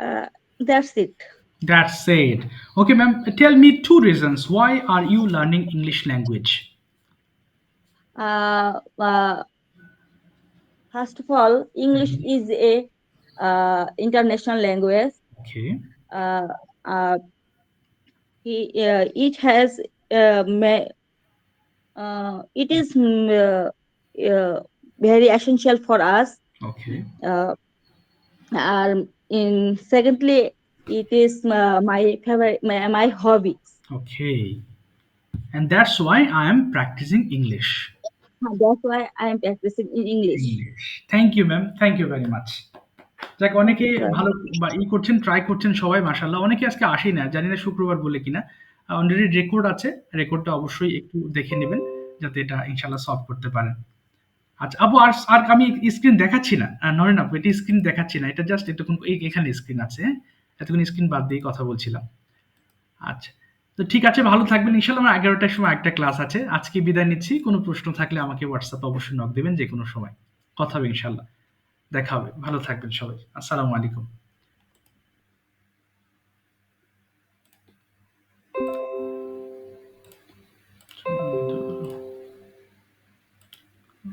Uh, that's it. That's it. Okay, ma'am. Tell me two reasons why are you learning English language? Uh, uh, First of all, English Mhm, is a international language. okay, Uh, uh, it has it is very essential for us. okay, Uh, আর in secondly it is my favorite my hobby. Okay. And that's why I am practicing English. That's why I am practicing in English. Thank you ma'am, thank you very much. যাক, অনেকে Okay, sir. ভালো বা করছেন, try করছেন সবাই, মাশাআল্লাহ। অনেকে আজকে আসেই না, জানি না শুক্রবার বলে কিনা। অলরেডি রেকর্ড আছে, রেকর্ডটা অবশ্যই একটু দেখে নেবেন যাতে এটা ইনশাআল্লাহ সলভ করতে পারেন। আচ্ছা আপু, আর আর আমি স্ক্রিন দেখাচ্ছি না, নরেন আপু, এটা স্ক্রিন দেখাচ্ছি না, এটা জাস্ট এতক্ষণ এখানে স্ক্রিন আছে, হ্যাঁ, এতক্ষণ স্ক্রিন বাদ দিয়ে কথা বলছিলাম। আচ্ছা, তো ঠিক আছে, ভালো থাকবেন ইনশাআল্লাহ। আমার 11টার সময় একটা ক্লাস আছে, আজকে বিদায় নিচ্ছি। কোনো প্রশ্ন থাকলে আমাকে হোয়াটসঅ্যাপে অবশ্যই নক দেবেন যে কোনো সময়, কথা হবে ইনশাআল্লাহ, দেখা হবে। ভালো থাকবেন সবাই, আসসালামু আলাইকুম।